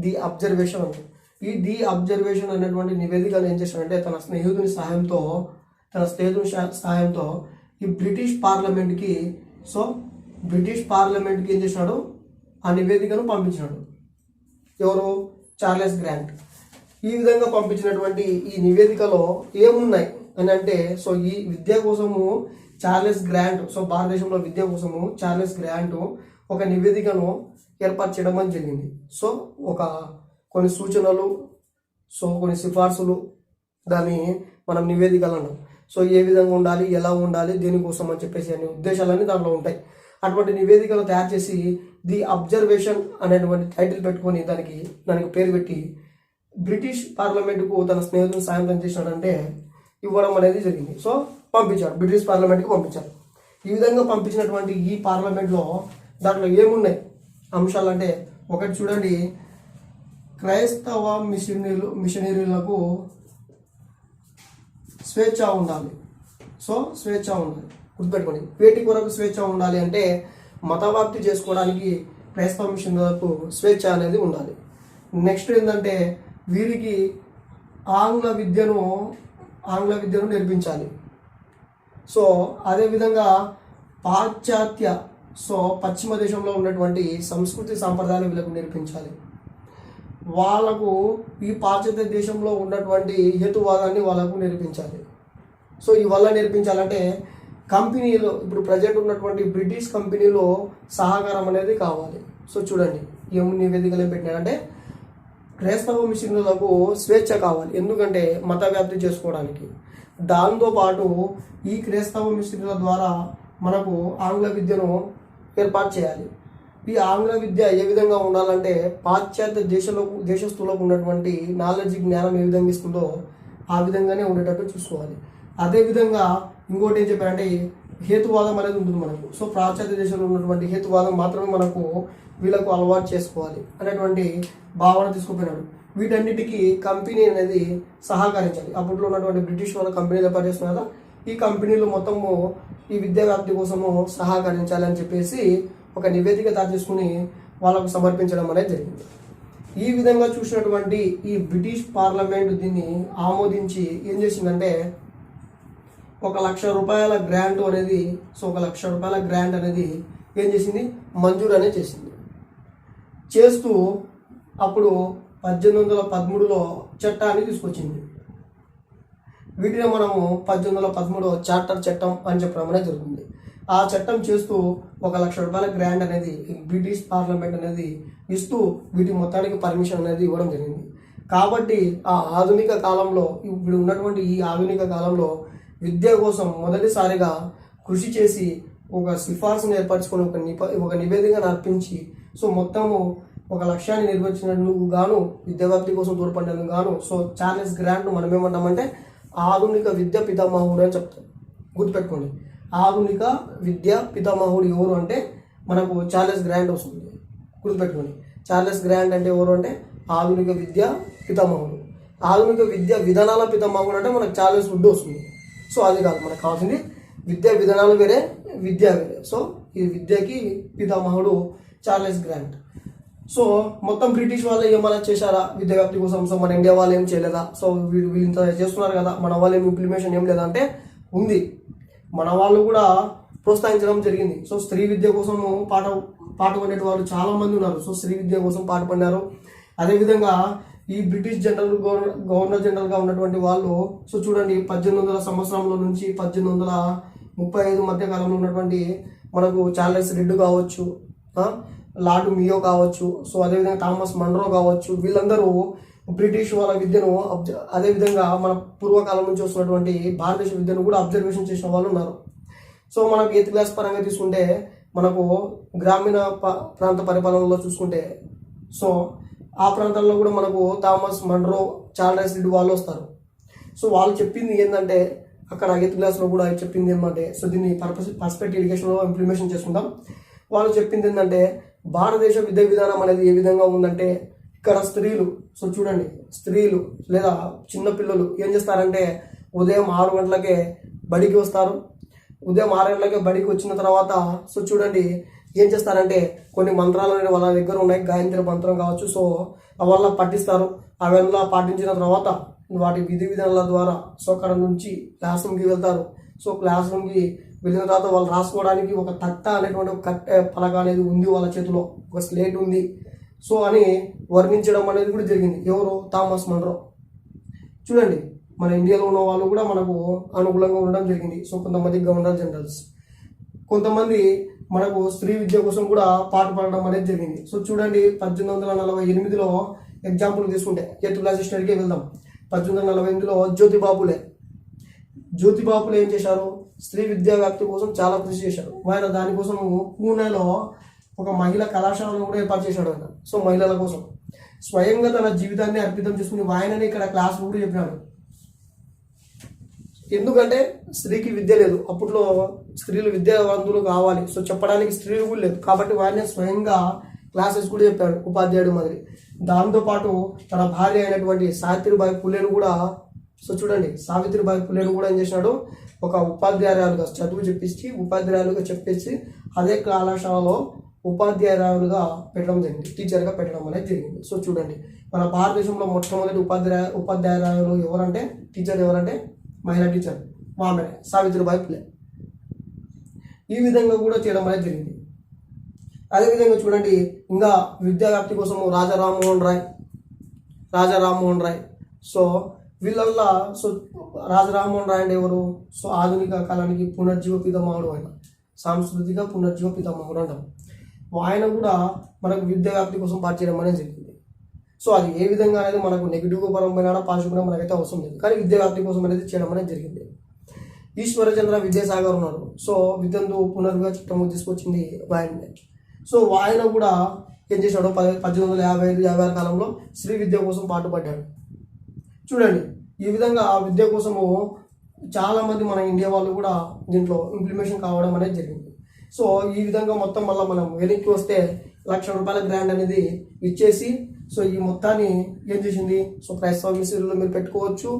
A: ది అబ్జర్వేషన్ అంటాం. ఈ ది అబ్జర్వేషన్ అనేటువంటి నివేదికను ఏం చేశాడంటే తన స్నేహితుని సహాయంతో ఈ బ్రిటిష్ పార్లమెంట్కి ఏం చేసినాడు, ఆ నివేదికను పంపించినాడు. ఎవరు? Charles grant. ఈ విధంగా పంపించినటువంటి ఈ నివేదికలో ఏమున్నాయి అని అంటే, సో ఈ విద్య కోసము చార్లెస్ గ్రాంట్, సో భారతదేశంలో విద్య కోసము చార్లెస్ గ్రాంట్ ఒక నివేదికను ఏర్పాటు చేయడం అని జరిగింది. సో కొన్ని సూచనలు, సో కొన్ని సిఫార్సులు, దాన్ని మనం నివేదికలు అన్నాం. సో ఏ విధంగా ఉండాలి, ఎలా ఉండాలి, దేనికోసం అని చెప్పేసి అనే ఉద్దేశాలన్నీ దాంట్లో ఉంటాయి. అటువంటి నివేదికలు తయారు చేసి ది అబ్జర్వేషన్ అనేటువంటి టైటిల్ పెట్టుకొని దానికి పేరు పెట్టి బ్రిటిష్ పార్లమెంటుకు తన స్నేహితులను సాయం చేసినాడంటే ఇవ్వడం అనేది జరిగింది. సో పంపించారు, బ్రిటిష్ పార్లమెంట్కి పంపించారు. ఈ విధంగా పంపించినటువంటి ఈ పార్లమెంట్లో దాంట్లో ఏమున్నాయి అంశాలు అంటే, ఒకటి చూడండి, క్రైస్తవ మిషనరీలకు స్వేచ్ఛ ఉండాలి. సో స్వేచ్ఛ ఉండాలి, గుర్తుపెట్టుకోండి. వేటి కొరకు స్వేచ్ఛ ఉండాలి అంటే మతవ్యాప్తి చేసుకోవడానికి క్రైస్తవ మిషనరీలకు స్వేచ్ఛ అనేది ఉండాలి. నెక్స్ట్ ఏంటంటే వీరికి ఆంగ్ల విద్యను నేర్పించాలి. సో అదేవిధంగా పాశ్చాత్య, సో పశ్చిమ దేశంలో ఉన్నటువంటి సంస్కృతి సాంప్రదాయాలు వీళ్ళకు నేర్పించాలి. వాళ్ళకు ఈ పాశ్చాత్య దేశంలో ఉన్నటువంటి హేతువాదాన్ని వాళ్ళకు నేర్పించాలి. సో ఇవల్ల నేర్పించాలంటే కంపెనీలో, ఇప్పుడు ప్రజెంట్ ఉన్నటువంటి బ్రిటిష్ కంపెనీలో సహకారం అనేది కావాలి. సో చూడండి, ఏం నివేదికలు ఏం పెట్టినారంటే క్రైస్తవ మిషనరీలకు స్వేచ్ఛ కావాలి, ఎందుకంటే మత వ్యాప్తి చేసుకోవడానికి. దాంతోపాటు ఈ క్రైస్తవ మిషనరీల ద్వారా మనకు ఆంగ్ల విద్యను ఏర్పాటు చేయాలి. ఈ ఆంగ్ల విద్య ఏ విధంగా ఉండాలంటే పాశ్చాత్య దేశస్తులకు ఉన్నటువంటి నాలెడ్జ్, జ్ఞానం ఏ విధంగా ఇస్తుందో ఆ విధంగానే ఉండేటట్టు చూసుకోవాలి. అదేవిధంగా ఇంకోటి ఏం చెప్పారంటే హేతువాదం అనేది ఉంటుంది మనకు. సో పాశ్చాత్య దేశంలో ఉన్నటువంటి హేతువాదం మాత్రమే మనకు వీళ్ళకు అలవాటు చేసుకోవాలి అనేటువంటి భావన తీసుకుపోయినాడు. వీటన్నిటికీ కంపెనీ అనేది సహకరించాలి. అప్పట్లో ఉన్నటువంటి బ్రిటిష్ వాళ్ళ కంపెనీలు ఏర్పాటు చేస్తున్నారు కదా, ఈ కంపెనీలు మొత్తము ఈ విద్యా వ్యాప్తి కోసము సహకరించాలి అని చెప్పేసి ఒక నివేదిక తయారు చేసుకుని వాళ్ళకు సమర్పించడం అనేది జరిగింది. ఈ విధంగా చూసినటువంటి ఈ బ్రిటిష్ పార్లమెంట్ దీన్ని ఆమోదించి ఏం చేసిందంటే 1,00,000 గ్రాంట్ అనేది, సో 1,00,000 గ్రాంట్ అనేది ఏం చేసింది, మంజూరు అనేది చేసింది. చేస్తూ అప్పుడు 1813లో చట్టాన్ని తీసుకొచ్చింది. వీటిని మనము 1813 చార్టర్ చట్టం అని చెప్పడం అనేది జరుగుతుంది. ఆ చట్టం చేస్తూ 1,00,000 గ్రాంట్ అనేది బ్రిటిష్ పార్లమెంట్ అనేది ఇస్తూ వీటి మొత్తానికి పర్మిషన్ అనేది ఇవ్వడం జరిగింది. కాబట్టి ఆ ఆధునిక కాలంలో, ఇప్పుడు ఉన్నటువంటి ఈ ఆధునిక కాలంలో విద్య కోసం మొదటిసారిగా కృషి చేసి ఒక సిఫార్సును ఏర్పరచుకొని ఒక నివేదికను అర్పించి సో మొత్తము ఒక లక్ష్యాన్ని నిర్వచించినందుకు గాను, విద్యావ్యాప్తి కోసం తోడ్పడినందుకు గాను సో చార్లెస్ గ్రాంట్ను మనం ఏమంటామంటే ఆధునిక విద్యా పితామహుడు అని చెప్తాం. గుర్తుపెట్టుకోండి, ఆధునిక విద్యా పితామహుడు ఎవరు అంటే మనకు చార్లెస్ గ్రాంట్ వస్తుంది. గుర్తుపెట్టుకోండి, చార్లెస్ గ్రాంట్ అంటే ఎవరు అంటే ఆధునిక విద్యా పితామహుడు. ఆధునిక విద్యా విధానాల పితామహుడు అంటే మనకు చార్లెస్ వుడ్ వస్తుంది. సో అది కాదు, మనకు కావాల్సింది విద్యా విధానాలు వేరే, విద్య వేరే. సో ఈ విద్యకి పితామహుడు చార్లెస్ గ్రాంట్. సో మొత్తం బ్రిటిష్ వాళ్ళు ఏమైనా చేశారా విద్యా వ్యాప్తి కోసం? సో మన ఇండియా వాళ్ళు ఏం చేయలేదా? సో వీళ్ళు ఇంత చేస్తున్నారు కదా, మన వాళ్ళు ఏం ఇంప్లిమెంటేషన్ ఏం లేదా అంటే ఉంది. మన వాళ్ళు కూడా ప్రోత్సహించడం జరిగింది. సో స్త్రీ విద్య కోసం పాటుపడే వాళ్ళు చాలా మంది ఉన్నారు. సో స్త్రీ విద్య కోసం పాటుపడినారు. అదేవిధంగా ఈ బ్రిటిష్ గవర్నర్ జనరల్గా ఉన్నటువంటి వాళ్ళు సో చూడండి 1800 సంవత్సరంలో నుంచి 1835 మధ్య కాలంలో ఉన్నటువంటి మనకు చార్లెస్ రెడ్ కావచ్చు, లార్డ్ మియో కావచ్చు, సో అదేవిధంగా థామస్ మన్రో కావచ్చు, వీళ్ళందరూ బ్రిటిష్ వాళ్ళ విద్యను అదేవిధంగా మన పూర్వకాలం నుంచి వస్తున్నటువంటి భారతదేశ విద్యను కూడా అబ్జర్వేషన్ చేసిన వాళ్ళు ఉన్నారు. సో మనకు 8th క్లాస్ పరంగా తీసుకుంటే మనకు గ్రామీణ ప్రాంత పరిపాలనలో చూసుకుంటే సో ఆ ప్రాంతాల్లో కూడా మనకు థామస్ మన్రో, చార్లెస్ రెడ్ వాళ్ళు వస్తారు. సో వాళ్ళు చెప్పింది ఏంటంటే అక్కడ 8th క్లాస్లో కూడా చెప్పింది ఏంటంటే సో దీన్ని పర్స్పెక్టివ్ ఎడ్యుకేషన్లో ఇంప్లిమెంటేషన్ చేసుకుందాం. వాళ్ళు చెప్పింది ఏంటంటే భారతదేశ విద్యా విధానం అనేది ఏ విధంగా ఉందంటే ఇక్కడ స్త్రీలు సో చూడండి స్త్రీలు లేదా చిన్నపిల్లలు ఏం చేస్తారంటే ఉదయం 6 గంటలకే బడికి వస్తారు. ఉదయం 6 గంటలకే బడికి వచ్చిన తర్వాత సో చూడండి ఏం చేస్తారంటే కొన్ని మంత్రాలు అనేవి వాళ్ళ దగ్గర ఉన్నాయి, గాయత్రి మంత్రం కావచ్చు. సో అవల్ల పఠిస్తారు. అవన్నీ పాటించిన తర్వాత వాటి విధి విధానాల ద్వారా సో అక్కడ నుంచి క్లాస్ రూమ్కి వెళ్తారు. సో క్లాస్ రూమ్కి వెళ్ళిన తర్వాత వాళ్ళు రాసుకోవడానికి ఒక తట్ట అనేటువంటి ఒక కట్టె పలక అనేది ఉంది వాళ్ళ చేతిలో, ఒక స్లేట్ ఉంది. సో అని వర్ణించడం అనేది కూడా జరిగింది. ఎవరు? Thomas Munro. చూడండి మన ఇండియాలో ఉన్న వాళ్ళు కూడా మనకు అనుకూలంగా ఉండడం జరిగింది. సో కొంతమంది గవర్నర్ జనరల్స్, కొంతమంది మనకు స్త్రీ విద్య కోసం కూడా పాటుపడడం అనేది జరిగింది. సో చూడండి 1848లో ఎగ్జాంపుల్ తీసుకుంటే 8th క్లాస్ హిస్టరీకి వెళ్దాం. 1848లో జ్యోతిబాపులే ఏం చేశారు? స్త్రీ విద్యా వ్యాప్తి కోసం చాలా కృషి చేశారు. ఆయన దానికోసం పూణేలో ఒక మహిళా కళాశాలను కూడా ఏర్పాటు చేశాడు ఆయన. సో మహిళల కోసం స్వయంగా తన జీవితాన్ని అర్పితం చేసుకుని ఆయననే ఇక్కడ క్లాస్ కూడా చెప్పినాడు. ఎందుకంటే స్త్రీకి విద్య లేదు, అప్పట్లో స్త్రీలు విద్యావంతులు కావాలి, సో చెప్పడానికి స్త్రీలు కూడా లేదు. కాబట్టి ఆయనే స్వయంగా క్లాసెస్ కూడా చెప్పాడు, ఉపాధ్యాయుడు మాదిరి. దాంతోపాటు తన భార్య అయినటువంటి సావిత్రిబాయి పులేను కూడా సో చూడండి సావిత్రిబాయి పులేను కూడా ఏం చేసినాడు? ఒక ఉపాధ్యాయురాలుగా చదువు ఉపాధ్యాయులుగా చెప్పేసి అదే కళాశాలలో ఉపాధ్యాయురాలుగా పెట్టడం జరిగింది, టీచర్గా పెట్టడం అనేది జరిగింది. సో చూడండి మన భారతదేశంలో మొట్టమొదటి ఉపాధ్యాయురాలు ఎవరంటే టీచర్ ఎవరంటే మహిళా టీచర్ ఆమె సావిత్రిబాయి పులే. ఈ విధంగా కూడా చేయడం అనేది జరిగింది. అదేవిధంగా చూడండి ఇంకా విద్యా వ్యాప్తి కోసము రాజా రామ్మోహన్ రాయ్. సో వీళ్ళల్లా సో రాజా రామ్మోహన్ రాయ్ అంటే ఎవరు? సో ఆధునిక కాలానికి పునర్జీవ పితామహుడు, ఆయన సాంస్కృతిక పునర్జీవ పితామహుడు అంటాం. ఆయన కూడా మనకు విద్యా వ్యాప్తి కోసం పాటు అనేది జరిగింది. సో అది ఏ విధంగా అనేది మనకు నెగిటివ్ పరమైన పాజిటివ్ మనకైతే అవసరం లేదు, కానీ విద్యా వ్యాప్తి కోసం అనేది చేయడం అనేది జరిగింది. ఈశ్వరచంద్ర విద్యాసాగర్ ఉన్నారు. సో విద్యంతో పునర్విగా చట్టం తీసుకొచ్చింది ఆయనే. సో ఆయన కూడా ఏం చేశాడు? 1855-56 కాలంలో స్త్రీ విద్య కోసం పాటుపడ్డాడు. చూడండి ఈ విధంగా ఆ విద్య కోసము చాలా మంది మన ఇండియా వాళ్ళు కూడా దీంట్లో ఇంప్లిమెంటేషన్ కావడం అనేది జరిగింది. సో ఈ విధంగా మొత్తం మళ్ళీ మనం వెనక్కి వస్తే ₹1,00,000 గ్రాంట్ అనేది ఇచ్చేసి సో ఈ మొత్తాన్ని ఏం చేసింది? సో క్రైస్తవ మిషనరీలో మీరు పెట్టుకోవచ్చు,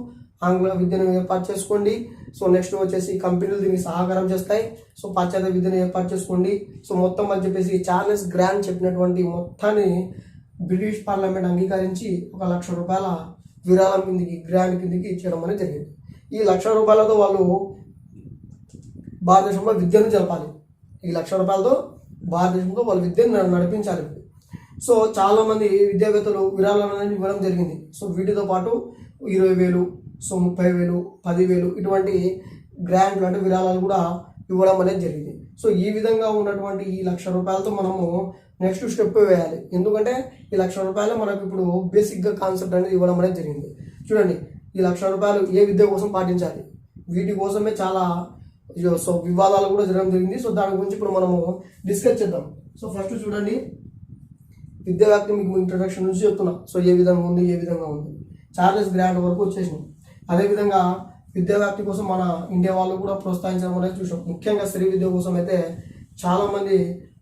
A: ఆంగ్ల విద్యను ఏర్పాటు చేసుకోండి. సో నెక్స్ట్ వచ్చేసి కంపెనీలు దీనికి సహకారం చేస్తాయి. సో పాశ్చాత్య విద్యను ఏర్పాటు చేసుకోండి. సో మొత్తం అని చెప్పేసి చార్లెస్ గ్రాంట్ చెప్పినటువంటి మొత్తాన్ని బ్రిటిష్ పార్లమెంట్ అంగీకరించి ₹1,00,000 విరాళం కిందికి గ్రాంట్ కిందికి ఇచ్చడం అనేది జరిగింది. ఈ ₹1,00,000 వాళ్ళు భారతదేశంలో విద్యను జరపాలి. ఈ ₹1,00,000 భారతదేశంలో వాళ్ళ విద్యను నడిపించాలి. సో చాలామంది విద్యావేత్తలు విరాళాలను ఇవ్వడం జరిగింది. సో వీటితో పాటు 20,000, సో 30,000, 10,000 ఇటువంటి గ్రాంట్లు అంటే విరాళాలు కూడా ఇవ్వడం అనేది జరిగింది. సో ఈ విధంగా ఉన్నటువంటి ఈ ₹1,00,000తో మనము నెక్స్ట్ స్టెప్ వేయాలి. ఎందుకంటే ఈ ₹1,00,000 మనకు ఇప్పుడు బేసిక్గా కాన్సెప్ట్ అనేది ఇవ్వడం అనేది జరిగింది. చూడండి, ఈ ₹1,00,000 ఏ విద్య కోసం పాటించాలి, వీటి కోసమే చాలా సో వివాదాలు కూడా జరగడం జరిగింది. సో దాని గురించి ఇప్పుడు మనము డిస్కస్ చేద్దాం. సో ఫస్ట్ చూడండి, విద్యా వ్యాప్తి మీకు ఇంట్రడక్షన్ నుంచి చెప్తున్నా. సో ఏ విధంగా ఉంది చార్లెస్ గ్రాంట్ వరకు వచ్చేసినాం. అదేవిధంగా విద్యా వ్యాప్తి కోసం మన ఇండియా వాళ్ళు కూడా ప్రోత్సహించడం అనేది చూసాం. ముఖ్యంగా స్త్రీ విద్య కోసం అయితే చాలామంది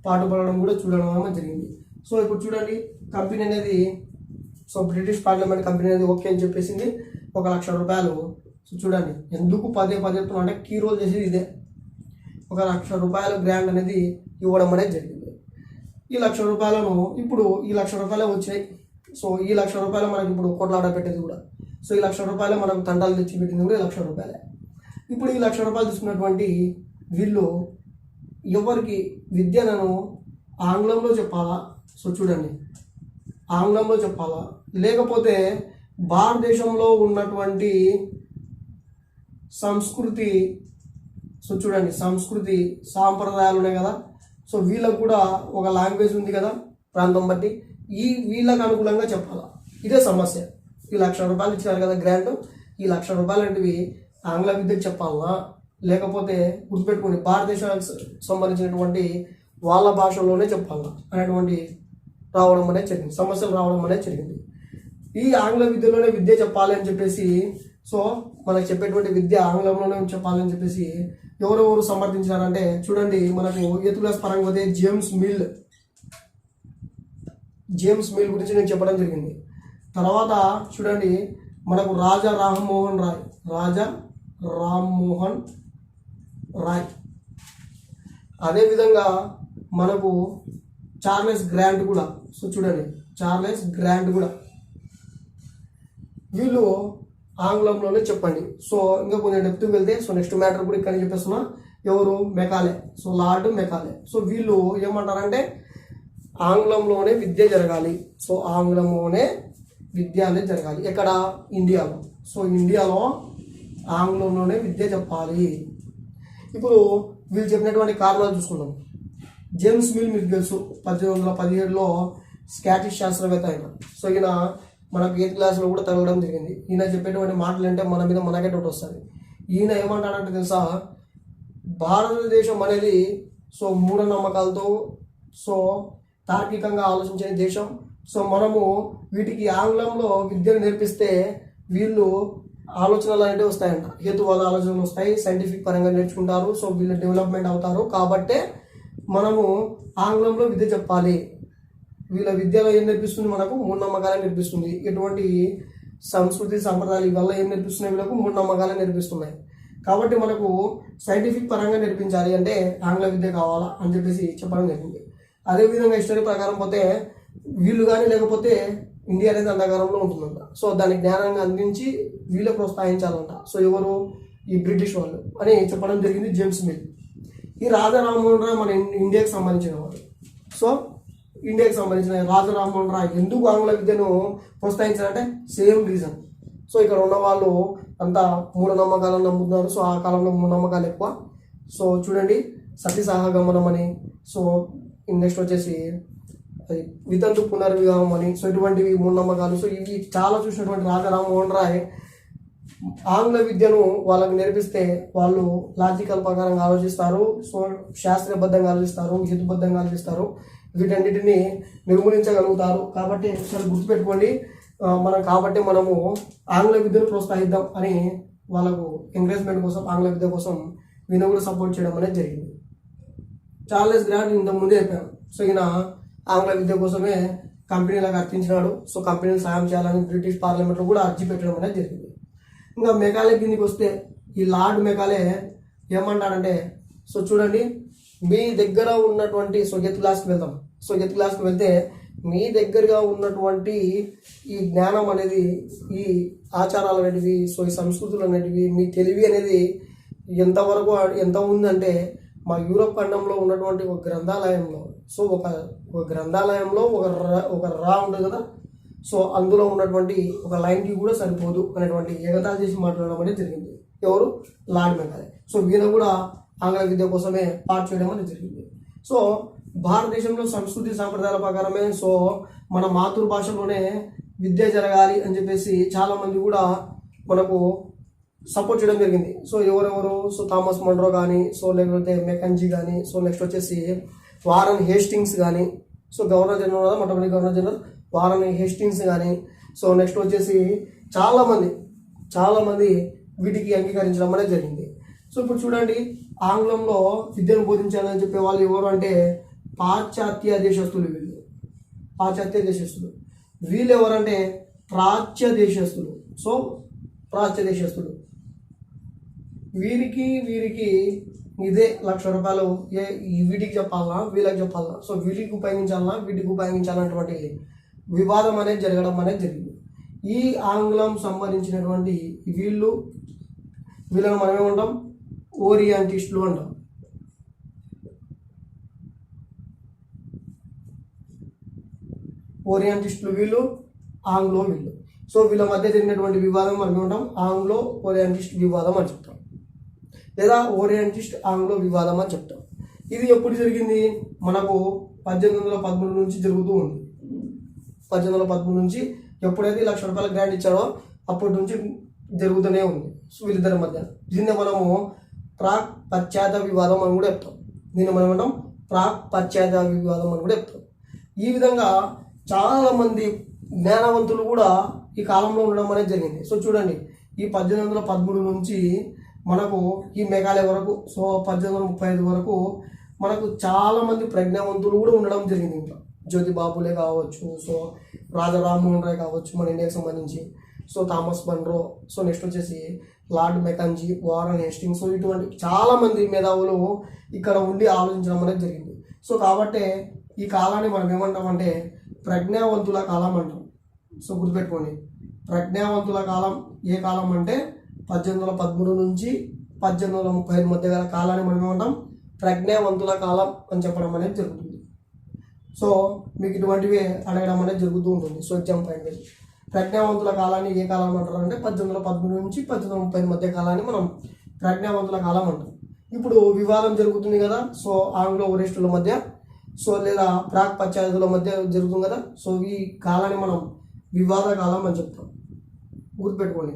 A: పాటుపడడం కూడా చూడడం అనేది జరిగింది. సో ఇప్పుడు చూడండి, కంపెనీ అనేది సో బ్రిటిష్ పార్లమెంట్ కంపెనీ అనేది ఓకే అని చెప్పేసింది. ఒక ₹1,00,000. సో చూడండి, ఎందుకు పదే చెప్తున్నా అంటే కీ రోల్ చేసేది ఇదే. ఒక ₹1,00,000 గ్రాంట్ అనేది ఇవ్వడం అనేది జరిగింది. ఈ ₹1,00,000 ఇప్పుడు ఈ ₹1,00,000 వచ్చాయి. సో ఈ ₹1,00,000 మనకి ఇప్పుడు కొట్లాడ పెట్టేది కూడా. సో ఈ ₹1,00,000 మనకు తండాలు తెచ్చి పెట్టింది కూడా ₹1,00,000. ఇప్పుడు ఈ ₹1,00,000 తీసుకున్నటువంటి వీళ్ళు ఎవరికి విద్యను ఆంగ్లంలో చెప్పాలా? సో చూడండి, ఆంగ్లంలో చెప్పాలా, లేకపోతే భారతదేశంలో ఉన్నటువంటి సంస్కృతి, సో చూడండి సంస్కృతి సాంప్రదాయాలు ఉన్నాయి కదా, సో వీళ్ళకు కూడా ఒక లాంగ్వేజ్ ఉంది కదా ప్రాంతం బట్టి, వీళ్ళకు అనుకూలంగా చెప్పాలా? ఇదే సమస్య. ఈ ₹1,00,000 ఇచ్చారు కదా గ్రాంట్, ఈ ₹1,00,000 లాంటివి ఆంగ్ల విద్యకు చెప్పాలనా, లేకపోతే గుర్తుపెట్టుకోండి భారతదేశానికి సంబంధించినటువంటి వాళ్ళ భాషలోనే చెప్పాలనా అనేటువంటి రావడం అనేది జరిగింది, సమస్యలు రావడం అనేది జరిగింది. ఈ ఆంగ్ల విద్యలోనే విద్య చెప్పాలి అని చెప్పేసి, సో మనకు చెప్పేటువంటి విద్య ఆంగ్లంలోనే చెప్పాలని చెప్పేసి ఎవరెవరు సమర్థించారంటే చూడండి, మనకు ఎత్తులాస్ పరంగా పోతే జేమ్స్ మిల్ గురించి నేను చెప్పడం జరిగింది. తర్వాత చూడండి, మనకు రాజా రామ్మోహన్ రాయ్, అదేవిధంగా మనకు చార్లెస్ గ్రాంట్ కూడా. సో చూడండి, చార్లెస్ గ్రాంట్ కూడా వీళ్ళు ఆంగ్లంలోనే చెప్పండి. సో ఇంకా కొంచెం డెప్త్కి వెళ్తే, సో నెక్స్ట్ మ్యాటర్ కూడా ఇక్కడ చెప్పేస్తున్నా, ఎవరు Macaulay, so lord Macaulay. So వీళ్ళు ఏమంటారంటే ఆంగ్లంలోనే విద్య జరగాలి. సో ఆంగ్లంలోనే విద్య అనేది జరగాలి. ఎక్కడ? ఇండియాలో. సో ఇండియాలో ఆంగ్లంలోనే విద్య చెప్పాలి. ఇప్పుడు వీళ్ళు చెప్పినటువంటి కారణాలు చూసుకుందాం. జేమ్స్ మిల్ మీకు తెలుసు, 1817లో స్కాటిష్ శాస్త్రవేత్త ఆయన. సో ఈయన మనకు 8th క్లాస్లో కూడా తగలడం జరిగింది. ఈయన చెప్పేటువంటి మాటలు అంటే మన మీద మనకే డౌట్ వస్తుంది. ఈయన ఏమంటాడంటే తెలుసా, భారతదేశం అనేది సో మూఢనమ్మకాలతో సో తార్కికంగా ఆలోచించే దేశం. సో మనము వీటికి ఆంగ్లంలో విద్యను నేర్పిస్తే వీళ్ళు ఆలోచనలు అనేవి వస్తాయంట, హేతువాద ఆలోచనలు వస్తాయి, సైంటిఫిక్ పరంగా నేర్చుకుంటారు. సో వీళ్ళు డెవలప్మెంట్ అవుతారు. కాబట్టే మనము ఆంగ్లంలో విద్య చెప్పాలి. వీళ్ళ విద్యలో ఏం నేర్పిస్తుంది? మనకు మూఢనమ్మకాలే నేర్పిస్తుంది. ఎటువంటి సంస్కృతి సంప్రదాయాలు వల్ల ఏం నేర్పిస్తున్నాయి? వీళ్ళకు మూఢనమ్మకాలే నేర్పిస్తున్నాయి. కాబట్టి మనకు సైంటిఫిక్ పరంగా నేర్పించాలి అంటే ఆంగ్ల విద్య కావాలా అని చెప్పేసి చెప్పడం జరిగింది. అదేవిధంగా హిస్టరీ ప్రకారం పోతే వీళ్ళు కానీ లేకపోతే ఇండియా అనేది అంధకారంలో ఉంటుందంట. సో దాన్ని జ్ఞానంగా అందించి వీళ్ళు ప్రోత్సహించాలంట. సో ఎవరు? ఈ బ్రిటిష్ వాళ్ళు అని చెప్పడం జరిగింది జేమ్స్ మిల్. ఈ రాజా రామ్మోహన్ రాయ్ మన ఇండియాకి సంబంధించిన వాడు. సో ఇండియాకి సంబంధించిన రాజా రామ్మోహన్ రాయ్ ఎందుకు ఆంగ్ల విద్యను ప్రోత్సహించాలంటే సేమ్ రీజన్. సో ఇక్కడ ఉన్న వాళ్ళు అంతా మూఢనమ్మకాలను నమ్ముతున్నారు. సో ఆ కాలంలో మూఢనమ్మకాలు ఎక్కువ. సో చూడండి, సతీ సహగమనం అని, సో నెక్స్ట్ వచ్చేసి వితంతు పునర్వివాహం అని, సో ఇటువంటివి మూఢనమ్మకాలు. సో ఇవి చాలా చూసినటువంటి రాజా రామ్మోహన్ రాయ్ ఆంగ్ల విద్యను వాళ్ళకి నేర్పిస్తే వాళ్ళు లాజికల్ ప్రకారంగా ఆలోచిస్తారు, సో శాస్త్రీయబద్ధంగా ఆలోచిస్తారు, హేతుబద్ధంగా ఆలోచిస్తారు, వీటన్నిటిని నిర్మూలించగలుగుతారు. కాబట్టి ఒకసారి గుర్తుపెట్టుకోండి, కాబట్టి మనము ఆంగ్ల విద్యను ప్రోత్సహిద్దాం అని వాళ్ళకు ఎంకరేజ్మెంట్ కోసం ఆంగ్ల విద్య కోసం వీళ్ళని కూడా సపోర్ట్ చేయడం అనేది జరిగింది. చార్లెస్ గ్రాంట్ ఇంతకుముందే చెప్పాను. సో ఈయన ఆంగ్ల విద్య కోసమే కంపెనీలకు అర్థించినాడు. సో కంపెనీలు సాయం చేయాలని బ్రిటిష్ పార్లమెంట్లో కూడా అర్జీ పెట్టడం అనేది జరిగింది. ఇంకా మెకాలే కిందికి వస్తే ఈ లార్డ్ మెకాలే ఏమంటాడంటే, సో చూడండి, మీ దగ్గర ఉన్నటువంటి ఎయిత్ క్లాస్కి వెళ్తాం. సో ఎయిత్ క్లాస్కి వెళ్తే మీ దగ్గరగా ఉన్నటువంటి ఈ జ్ఞానం అనేది, ఈ ఆచారాలు అనేటివి, సో ఈ సంస్కృతులు అనేటివి, మీ తెలివి అనేది ఎంతవరకు ఎంత ఉందంటే మా యూరోప్ ఖండంలో ఉన్నటువంటి ఒక గ్రంథాలయంలో, సో ఒక గ్రంథాలయంలో ఒక రా ఉంటుంది కదా, సో అందులో ఉన్నటువంటి ఒక లైన్కి కూడా సరిపోదు అనేటువంటి ఎగతాళి చేసి మాట్లాడడం అనేది జరిగింది. ఎవరు? Lord Macaulay. సో ఈయన కూడా ఆంగ్ల విద్య కోసమే పాటు చేయడం అనేది జరిగింది. సో భారతదేశంలో సంస్కృతి సాంప్రదాయాల ప్రకారమే సో మన మాతృభాషలోనే విద్య జరగాలి అని చెప్పేసి చాలామంది కూడా మనకు సపోర్ట్ చేయడం జరిగింది. సో ఎవరెవరు? సో థామస్ మన్రో కానీ, సో లేకపోతే మెకంజీ కానీ, సో నెక్స్ట్ వచ్చేసి వారన్ హేస్టింగ్స్ కానీ, సో గవర్నర్ జనరల్ కదా మొట్టమొదటి గవర్నర్ జనరల్ వారన్ హేస్టింగ్స్ కానీ, సో నెక్స్ట్ వచ్చేసి చాలామంది వీటికి అంగీకరించడం అనేది జరిగింది. సో ఇప్పుడు చూడండి, ఆంగ్లంలో విద్యను బోధించాలని చెప్పే వాళ్ళు ఎవరు అంటే పాశ్చాత్య దేశస్తులు. వీళ్ళు ఎవరంటే ప్రాచ్య దేశస్తులు. సో ప్రాచ్య దేశస్తులు వీరికి ఇదే ₹1,00,000 వీటికి చెప్పాలన్నా వీళ్ళకి చెప్పాలన్నా, సో వీటికి ఉపయోగించాలన్నటువంటి వివాదం అనేది జరగడం అనేది జరిగింది. ఈ ఆంగ్లం సంబంధించినటువంటి వీళ్ళను మనం ఏమంటాం? ఓరియంటిస్టులు అంటాం. ఓరియంటిస్టులు వీళ్ళు, ఆంగ్లో వీళ్ళు. సో వీళ్ళ మధ్య జరిగినటువంటి వివాదం మనం ఏమంటాం? ఆంగ్లో ఓరియంటిస్ట్ వివాదం అని చెప్తాం, లేదా ఓరియంటిస్ట్ ఆంగ్లో వివాదం అని చెప్తాం. ఇది ఎప్పుడు జరిగింది? మనకు 1813 నుంచి జరుగుతూ ఉంది. 1813 నుంచి ఎప్పుడైతే ₹1,00,000 గ్రాంట్ ఇచ్చాడో అప్పటి నుంచి జరుగుతూనే ఉంది సో వీళ్ళిద్దరి మధ్య. దీన్ని మనము ప్రాక్ పాశ్చాత్య వివాదం అని కూడా చెప్తాం. ఈ విధంగా చాలామంది జ్ఞానవంతులు కూడా ఈ కాలంలో ఉండడం అనేది జరిగింది. సో చూడండి, ఈ 1813 నుంచి మనకు ఈ మెకాలే వరకు, సో 1835 వరకు మనకు చాలామంది ప్రజ్ఞావంతులు కూడా ఉండడం జరిగింది. ఇంకా జ్యోతి బాపులే కావచ్చు, సో రాజా రామ్మోహన్ రాయ్ కావచ్చు మన ఇండియాకి సంబంధించి, so Thomas Munro, so next వచ్చేసి Lord Mackenzie, Warren Hastings, so ఇటువంటి చాలామంది మేధావులు ఇక్కడ ఉండి ఆలోచించడం అనేది జరిగింది. సో కాబట్టి ఈ కాలాన్ని మనం ఏమంటామంటే ప్రజ్ఞావంతుల కాలం అంటాం. సో గుర్తుపెట్టుకోండి, ప్రజ్ఞావంతుల కాలం ఏ కాలం అంటే 1813 నుంచి 1835 మధ్య గల కాలాన్ని మనం ఏమంటాం? ప్రజ్ఞావంతుల కాలం అని చెప్పడం అనేది జరుగుతుంది. సో మీకు ఇటువంటివి అడగడం అనేది జరుగుతూ ఉంటుంది. సో ఎగ్జామ్ పాయింట్ వైజ్ ప్రజ్ఞావంతుల కాలాన్ని ఏ కాలం అంటారు అంటే 1813 నుంచి 1835 మధ్య కాలాన్ని మనం ప్రజ్ఞావంతుల కాలం అంటాం. ఇప్పుడు వివాదం జరుగుతుంది కదా, సో ఆంగ్లో ఓరియంటిస్టుల మధ్య, సో లేదా ప్రాక్ పాశ్చాత్యుల మధ్య జరుగుతుంది కదా, సో ఈ కాలాన్ని మనం వివాద కాలం అని చెప్తాం. గుర్తుపెట్టుకోండి,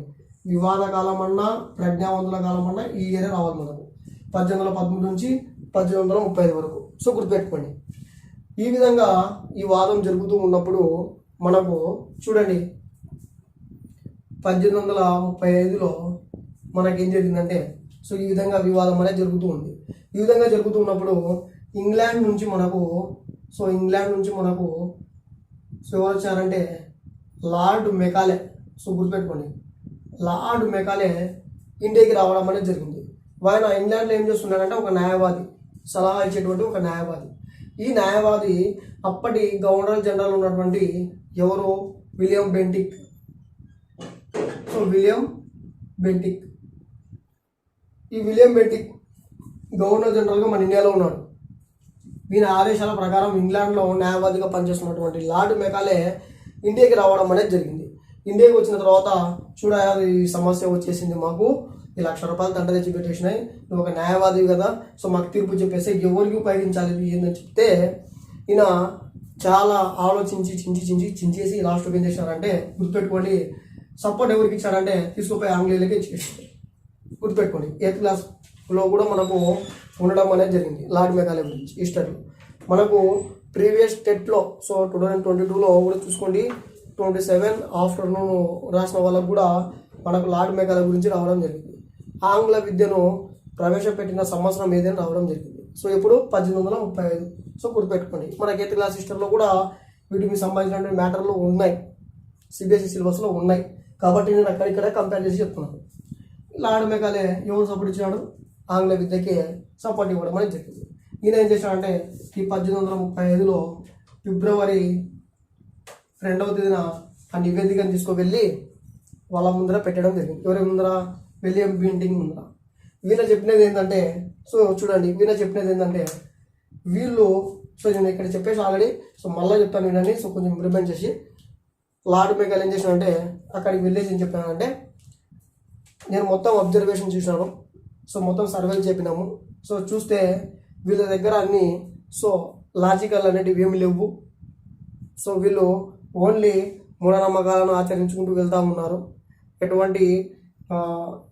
A: వివాద కాలం అన్నా ప్రజ్ఞావంతుల కాలం అన్నా ఈ ఇయర్ రావాలి మనకు 1813 నుంచి 1835 వరకు. సో గుర్తుపెట్టుకోండి. ఈ విధంగా ఈ వాదం జరుగుతూ ఉన్నప్పుడు మనకు చూడండి 1835లో మనకేం జరిగిందంటే, సో ఈ విధంగా వివాదం అనేది జరుగుతూ ఉంది. ఈ విధంగా జరుగుతూ ఉన్నప్పుడు ఇంగ్లాండ్ నుంచి మనకు సో ఎవరు వచ్చారంటే లార్డ్ మెకాలే. సో గుర్తుపెట్టుకోండి, లార్డ్ మెకాలే ఇండియాకి రావడం అనేది జరిగింది. ఆయన ఇంగ్లాండ్లో ఏం చేస్తున్నాడంటే ఒక న్యాయవాది, సలహా ఇచ్చేటువంటి ఒక న్యాయవాది. ఈ న్యాయవాది అప్పటి గవర్నర్ జనరల్ ఉన్నటువంటి ఎవరు? William Bentinck. So William Bentinck governor జనరల్గా మన ఇండియాలో ఉన్నాడు. దీని ఆదేశాల ప్రకారం ఇంగ్లాండ్లో న్యాయవాదిగా పనిచేస్తున్నటువంటి లార్డ్ మెకాలే ఇండియాకి రావడం అనేది జరిగింది. ఇండియాకి వచ్చిన తర్వాత ఈ సమస్య వచ్చేసింది, మాకు ఈ ₹1,00,000 దండ తెచ్చి పెట్టేసినాయి, నువ్వు ఒక న్యాయవాదివి కదా, సో మాకు తీర్పు చెప్పేసి ఎవరికి ఉపయోగించాలి ఇది ఏందని చెప్తే ఈయన చాలా ఆలోచించి చించేసి లాస్ట్ ఏం చేశారంటే, గుర్తుపెట్టుకోండి, సపోర్ట్ ఎవరికి ఇచ్చారంటే తీసుకుపోయి ఆంగ్లేయులకి ఇచ్చేసారు. గుర్తుపెట్టుకోండి, 8th క్లాస్లో కూడా మనకు ఉండడం అనేది జరిగింది లార్డ్ మెకాలే గురించి హిస్టరీలో. మనకు ప్రీవియస్ టెట్లో సో 2022లో కూడా చూసుకోండి, 27 ఆఫ్టర్నూన్ రాసిన వాళ్ళకు కూడా మనకు లార్డ్ మెకాలే గురించి రావడం జరిగింది. ఆంగ్ల విద్యను ప్రవేశపెట్టిన సంవత్సరం ఏదైనా రావడం జరిగింది. సో ఇప్పుడు 1835. సో గుర్తుపెట్టుకోండి, మనకి 8th క్లాస్ హిస్టరీలో కూడా వీటికి సంబంధించిన మ్యాటర్లు ఉన్నాయి, సిబిఎస్ఈ సిలబస్లో ఉన్నాయి. కాబట్టి నేను అక్కడిక్కడ కంపేర్ చేసి చెప్తున్నాను. లార్డ్ మెకాలే ఎవరు సపోర్ట్ ఇచ్చినాడు? ఆంగ్ల విద్యకి సపోర్ట్ ఇవ్వడం అనేది జరిగింది. ఈయన ఏం చేశాడంటే ఈ 1835లో ఫిబ్రవరి 2వ తేదీన ఆ నివేదికను తీసుకువెళ్ళి వాళ్ళ ముందర పెట్టడం జరిగింది. ఎవరి ముందర? విలియం బెంటిక్ ముందర. వీళ్ళ చెప్పినది ఏంటంటే సో చూడండి వీళ్ళ చెప్పినది ఏంటంటే వీళ్ళు సో నేను ఇక్కడ చెప్పేసి ఆల్రెడీ సో మళ్ళీ చెప్తాను వినండి. సో కొంచెం ఇంప్లిమెంట్ చేసి లార్డ్ మెకాలే ఏం చేసినానంటే అక్కడికి వెళ్ళేసి ఏం చెప్పానంటే నేను మొత్తం అబ్జర్వేషన్ చూసినాను. సో మొత్తం సర్వేలు చెప్పినాము. సో చూస్తే వీళ్ళ దగ్గర అన్నీ సో లాజికల్ అనేటివి ఏమి లేవు. సో వీళ్ళు ఓన్లీ మూఢనమ్మకాలను ఆచరించుకుంటూ వెళ్తూ ఉన్నారు. ఎటువంటి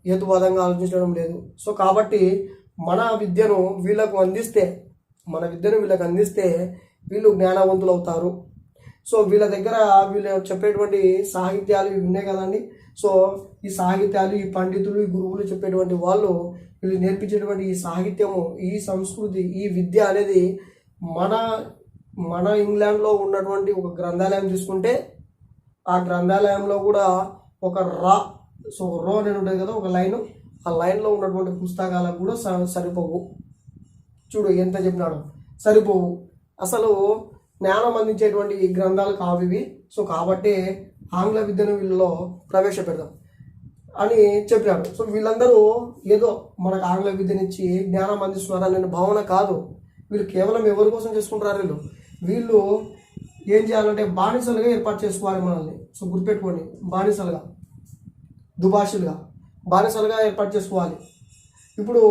A: హేతువాదంగా ఆలోచించడం లేదు. సో కాబట్టి మన విద్యను వీళ్ళకు అందిస్తే వీళ్ళు జ్ఞానవంతులు అవుతారు. సో వీళ్ళ దగ్గర వీళ్ళు చెప్పేటువంటి సాహిత్యాలు ఇవి ఉన్నాయి కదండి. సో ఈ సాహిత్యాలు ఈ పండితులు ఈ గురువులు చెప్పేటువంటి వాళ్ళు వీళ్ళు నేర్పించేటువంటి ఈ సాహిత్యము ఈ సంస్కృతి ఈ విద్య అనేది మన ఇంగ్లాండ్లో ఉన్నటువంటి ఒక గ్రంథాలయం తీసుకుంటే ఆ గ్రంథాలయంలో కూడా ఒక సో రో అనేది ఉంటుంది కదా ఒక లైన్, ఆ లైన్లో ఉన్నటువంటి పుస్తకాలకు కూడా సరిపోవు. చూడు ఎంత చెప్పినాడు, సరిపోవు. అసలు జ్ఞానం అందించేటువంటి ఈ గ్రంథాలు కావివి. సో కాబట్టి ఆంగ్ల విద్యను వీళ్ళలో ప్రవేశపెడదాం అని చెప్పాడు. సో వీళ్ళందరూ ఏదో మనకు ఆంగ్ల విద్యనిచ్చి జ్ఞానం అందిస్తున్నారు అనే భావన కాదు. వీళ్ళు కేవలం ఎవరి కోసం చేసుకుంటారు. వీళ్ళు ఏం చేయాలంటే బానిసలుగా ఏర్పాటు చేసుకోవాలి మనల్ని. సో గుర్తుపెట్టుకోండి, బానిసలుగా దుభాషలుగా బానిసలుగా ఏర్పాటు చేసుకోవాలి. ఇప్పుడు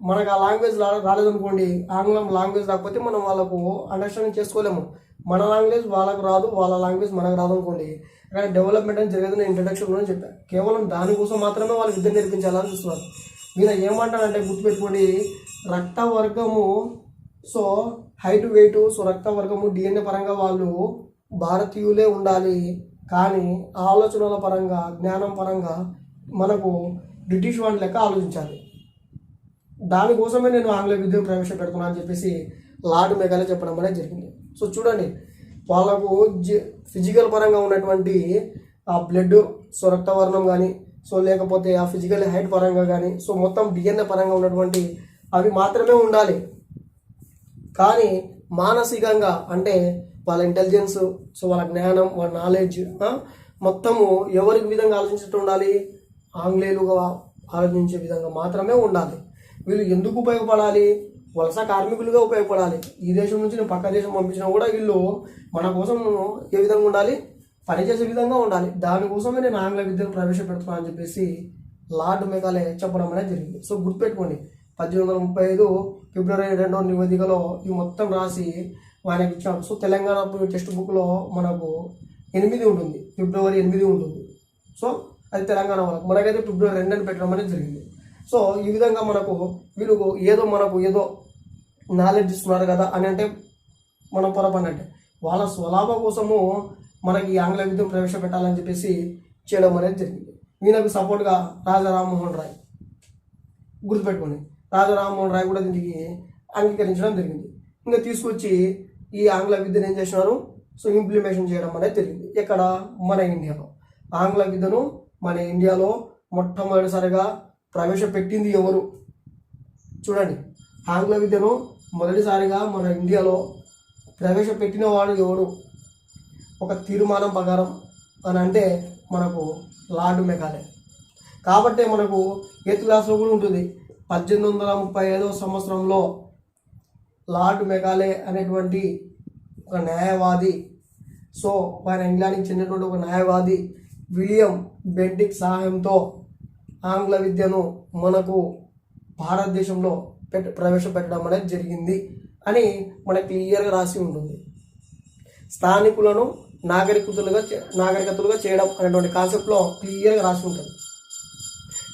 A: మనకు ఆ లాంగ్వేజ్ రాలేదనుకోండి, ఆంగ్లం లాంగ్వేజ్ రాకపోతే మనం వాళ్ళకు అండర్స్టాండింగ్ చేసుకోలేము. మన లాంగ్వేజ్ వాళ్ళకు రాదు, వాళ్ళ లాంగ్వేజ్ మనకు రాదు అనుకోండి, అక్కడ డెవలప్మెంట్ అని జరిగేది నేను ఇంట్రడక్షన్లోనే చెప్పాను. కేవలం దానికోసం మాత్రమే వాళ్ళు విద్య నేర్పించాలని చూస్తున్నారు. మీరు ఏమంటారంటే గుర్తుపెట్టుకోండి, రక్తవర్గము సో హైట్ వెయిట్ సో రక్తవర్గము డిఎన్ఏ పరంగా వాళ్ళు భారతీయులే ఉండాలి, కానీ ఆలోచనల పరంగా జ్ఞానం పరంగా మనకు బ్రిటిష్ వాళ్ళ లెక్క ఆలోచించాలి. దానికోసమే నేను ఆంగ్ల విద్యను ప్రవేశపెడుతున్నాను అని చెప్పేసి లార్డ్ మెకాలే చెప్పడం అనేది జరిగింది. సో చూడండి, వాళ్ళకు ఫిజికల్ పరంగా ఉన్నటువంటి ఆ బ్లడ్ సో రక్తవర్ణం కానీ సో లేకపోతే ఆ ఫిజికల్ హైట్ పరంగా కానీ సో మొత్తం డిఎన్ఏ పరంగా ఉన్నటువంటి అవి మాత్రమే ఉండాలి. కానీ మానసికంగా అంటే వాళ్ళ ఇంటెలిజెన్స్ సో వాళ్ళ జ్ఞానం వాళ్ళ నాలెడ్జ్ మొత్తము ఎవరికి విధంగా ఆలోచించుతూ ఉండాలి, ఆంగ్లేయులుగా ఆలోచించే విధంగా మాత్రమే ఉండాలి. వీళ్ళు ఎందుకు ఉపయోగపడాలి, వలస కార్మికులుగా ఉపయోగపడాలి. ఈ దేశం నుంచి నేను పక్క దేశం పంపించినా కూడా వీళ్ళు మన కోసం ఏ విధంగా ఉండాలి, పనిచేసే విధంగా ఉండాలి. దానికోసమే నేను ఆంగ్ల విద్యను ప్రవేశపెడుతున్నాను అని చెప్పేసి లార్డ్ మెకాలే చెప్పడం అనేది జరిగింది. సో గుర్తుపెట్టుకోండి, 1835 ఫిబ్రవరి 2వ నివేదికలో ఇవి మొత్తం రాసి ఆయనకి ఇచ్చాడు. సో తెలంగాణ టెక్స్ట్ బుక్లో మనకు 8 ఉంటుంది, ఫిబ్రవరి 8 ఉంటుంది. సో అది తెలంగాణ వాళ్ళకు, మనకైతే ఫిబ్రవరి 2 అని పెట్టడం అనేది జరిగింది. సో ఈ విధంగా వీళ్ళు మనకు ఏదో నాలెడ్జ్ ఇస్తున్నారు కదా అని అంటే మనం పొరపాటు అంటే వాళ్ళ స్వలాభ కోసము మనకి ఆంగ్ల విద్యను ప్రవేశపెట్టాలని చెప్పేసి చేయడం అనేది జరిగింది. ఈయనకు సపోర్ట్గా రాజా రామ్మోహన్ రాయ్, గుర్తుపెట్టుకోండి, రాజా రామ్మోహన్ రాయ్ కూడా దీనికి అంగీకరించడం జరిగింది. ఇంకా తీసుకొచ్చి ఈ ఆంగ్ల విద్యను ఏం చేసినారు, సో ఇంప్లిమెంటేషన్ చేయడం అనేది జరిగింది. ఎక్కడ, మన ఇండియాలో. ఆంగ్ల విద్యను మన ఇండియాలో మొట్టమొదటిసారిగా ప్రవేశపెట్టింది ఎవరు చూడండి. ఆంగ్ల విద్యను మొదటిసారిగా మన ఇండియాలో ప్రవేశపెట్టిన వాడు ఎవరు, ఒక తీర్మానం ప్రకారం అని అంటే మనకు లార్డ్ మెకాలే. కాబట్టి మనకు 8th క్లాస్లో కూడా ఉంటుంది. 1835వ సంవత్సరంలో లార్డ్ మెకాలే అనేటువంటి ఒక న్యాయవాది, సో ఆయన ఇంగ్లాండ్కి చెందినటువంటి ఒక న్యాయవాది విలియం బెంటిక్ సహాయంతో ఆంగ్ల విద్యను మనకు భారతదేశంలో ప్రవేశపెట్టడం అనేది జరిగింది అని మనకు క్లియర్గా రాసి ఉంటుంది. స్థానికులను నాగరికతలుగా చేయడం అనేటువంటి కాన్సెప్ట్లో క్లియర్గా రాసి ఉంటుంది.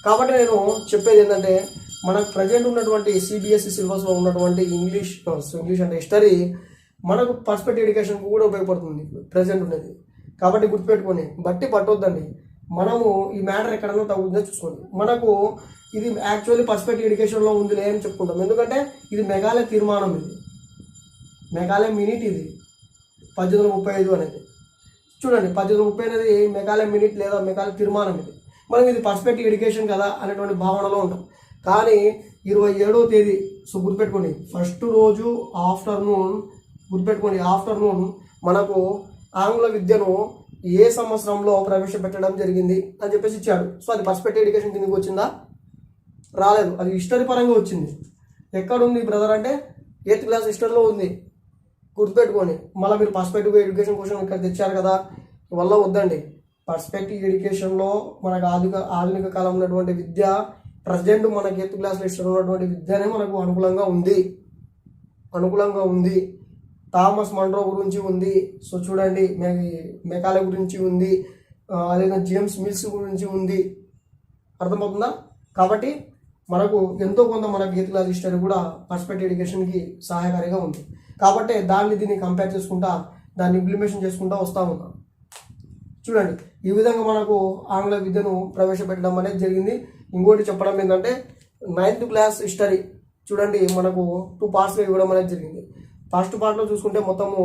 A: కాబట్టి నేను చెప్పేది ఏంటంటే, మనకు ప్రజెంట్ ఉన్నటువంటి సిబిఎస్ఈ సిలబస్లో ఉన్నటువంటి ఇంగ్లీష్ అంటే హిస్టరీ మనకు పర్స్పెక్టివ్ ఎడ్యుకేషన్కి కూడా ఉపయోగపడుతుంది ప్రజెంట్ ఉన్నది. కాబట్టి గుర్తుపెట్టుకొని బట్టి పట్టొద్దండి. మనము ఈ మ్యాటర్ ఎక్కడన్నా తగ్గుతుందో చూసుకోండి. మనకు ఇది యాక్చువల్లీ పర్స్పెక్టివ్ ఎడ్యుకేషన్లో ఉందిలే అని చెప్పుకుంటాం. ఎందుకంటే ఇది మెకాలే తీర్మానం, ఇది మెకాలే మినిట్, ఇది 1835 అనేది. చూడండి, 1830 అనేది మెకాలే మినిట్ లేదా మెకాలే తీర్మానం. ఇది మనం ఇది పర్స్పెక్టివ్ ఎడ్యుకేషన్ కదా అనేటువంటి భావనలో ఉంటాం. కానీ 27వ తేదీ సో గుర్తుపెట్టుకోండి, ఫస్ట్ రోజు ఆఫ్టర్నూన్ మనకు ఆంగ్ల విద్యను ఏ సంవత్సరంలో ప్రవేశపెట్టడం జరిగింది అని చెప్పేసి ఇచ్చాడు. సో అది పర్స్పెక్టివ్ ఎడ్యుకేషన్ కిందకి వచ్చిందా, రాలేదు, అది హిస్టరీ పరంగా వచ్చింది. ఎక్కడుంది బ్రదర్ అంటే 8th క్లాస్ హిస్టరీలో ఉంది, గుర్తుపెట్టుకోండి. మళ్ళీ మీరు పర్స్పెక్టివ్ ఎడ్యుకేషన్ క్వశ్చన్ ఇక్కడ తెచ్చారు కదా, వల్ల వద్దండి. పర్స్పెక్టివ్ ఎడ్యుకేషన్లో మనకు ఆధునిక కాలం ఉన్నటువంటి విద్య, ప్రజెంట్ మనకి 8th క్లాస్ హిస్టరీ ఉన్నటువంటి విద్యనే మనకు అనుకూలంగా ఉంది. థామస్ మండ్రో గురించి ఉంది, సో చూడండి, మెకాలే గురించి ఉంది, అదేవిధంగా జేమ్స్ మిల్స్ గురించి ఉంది. అర్థమవుతుందా? కాబట్టి మనకు ఎంతో కొంత మనకి 8th క్లాస్ హిస్టరీ కూడా పర్స్పెక్టివ్ ఎడ్యుకేషన్కి సహాయకారిగా ఉంది. కాబట్టి దీన్ని కంపేర్ చేసుకుంటా, దాన్ని ఇంప్లిమెంటేషన్ చేసుకుంటా వస్తూ ఉన్నాం. చూడండి, ఈ విధంగా మనకు ఆంగ్ల విద్యను ప్రవేశపెట్టడం అనేది జరిగింది. ఇంకోటి చెప్పడం ఏంటంటే 9th క్లాస్ హిస్టరీ చూడండి, మనకు 2 పార్ట్స్గా ఇవ్వడం అనేది జరిగింది. ఫస్ట్ పార్ట్లో చూసుకుంటే మొత్తము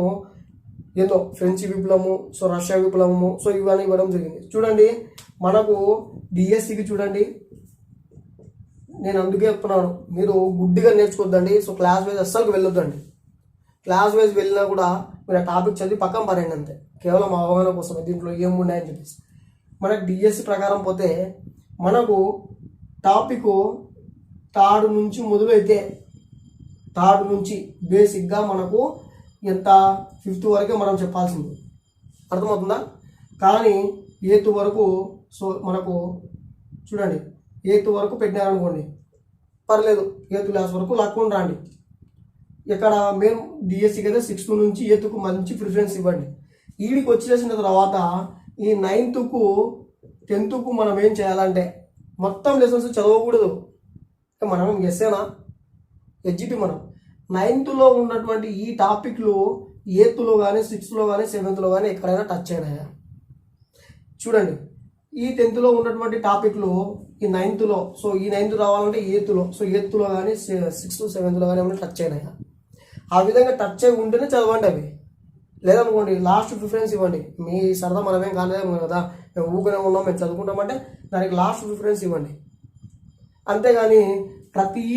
A: ఏందో ఫ్రెంచ్ విప్లవము, సో రష్యా విప్లవము, సో ఇవన్నీ ఇవ్వడం జరిగింది. చూడండి, మనకు డిఎస్సికి చూడండి, నేను అందుకే చెప్తున్నాను, మీరు గుడ్డిగా నేర్చుకోవద్దండి. సో క్లాస్ వైజ్ అస్సలు వెళ్ళొద్దండి. క్లాస్ వైజ్ వెళ్ళినా కూడా మీరు ఆ టాపిక్ చదివి పక్కన పరండి అంతే, కేవలం అవగాహన కోసమే, దీంట్లో ఏమున్నాయని చెప్పేసి. మనకు డిఎస్సి ప్రకారం పోతే మనకు టాపిక్ 3rd నుంచి మొదలైతే 3rd నుంచి బేసిక్గా మనకు ఎంత 5th వరకే మనం చెప్పాల్సింది. అర్థమవుతుందా? కానీ 8th వరకు, సో మనకు చూడండి 8th వరకు పెట్టినారనుకోండి పర్లేదు, 8th క్లాస్ వరకు లాక్కొని రండి. ఇక్కడ మేము డిఎస్సికి అయితే 6th నుంచి 8th మంచి ప్రిఫరెన్స్ ఇవ్వండి. ఈడికి వచ్చేసిన తర్వాత ఈ 9th 10th మనం ఏం చేయాలంటే మొత్తం లెసన్స్ చదవకూడదు. మనం ఎస్ఏనా ఎడ్జిటి మనం 9th ఉన్నటువంటి ఈ టాపిక్లు 8th కానీ 6th కానీ 7th కానీ ఎక్కడైనా టచ్ అయినాయా చూడండి. ఈ 10th ఉన్నటువంటి టాపిక్లు ఈ 9th, సో ఈ 9th రావాలంటే 8th, సో 8th కానీ 6th 7th కానీ ఏమైనా టచ్ అయినాయా? ఆ విధంగా టచ్ అయి ఉంటేనే చదవండి. అవి లేదనుకోండి లాస్ట్ ప్రిఫరెన్స్ ఇవ్వండి. మీ సరదా మనమేం కాలేదేమో కదా, మేము ఊకనే ఉన్నాం, మేము చదువుకుంటామంటే దానికి లాస్ట్ ప్రిఫరెన్స్ ఇవ్వండి. అంతేగాని ప్రతిదీ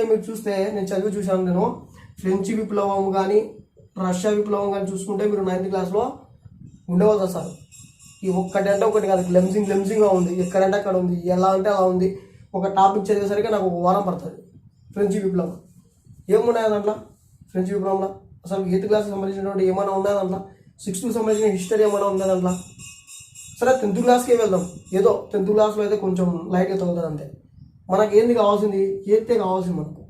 A: మీరు చూస్తే నేను చూశాను. నేను ఫ్రెంచ్ విప్లవం కానీ రష్యా విప్లవం కానీ చూసుకుంటే మీరు 9th క్లాస్లో ఉండవలసి వస్తారు. ఈ ఒక్కటి అంటే ఒకటి కాదు, గ్లెమ్జింగ్గా ఉంది, ఎక్కడంటే అక్కడ ఉంది, ఎలా అంటే అలా ఉంది. ఒక టాపిక్ చదివేసరికి నాకు 1 వారం పడుతుంది. ఫ్రెంచ్ విప్లవం ఏమున్నాయి దాంట్లో? ఫ్రెంచ్ విప్లవంలో అసలు 8th క్లాస్కి సంబంధించినటువంటి ఏమైనా ఉన్నాయా దాంట్లో? 6th సంబంధించిన హిస్టరీ ఏమైనా ఉందా దాంట్లో? సరే 10th క్లాస్కే వెళ్దాం. ఏదో 10th క్లాస్లో అయితే కొంచెం లైట్గా చదువుతుంది అంతే. మనకి ఏంది కావాల్సింది? 8th కావాల్సింది మనకు.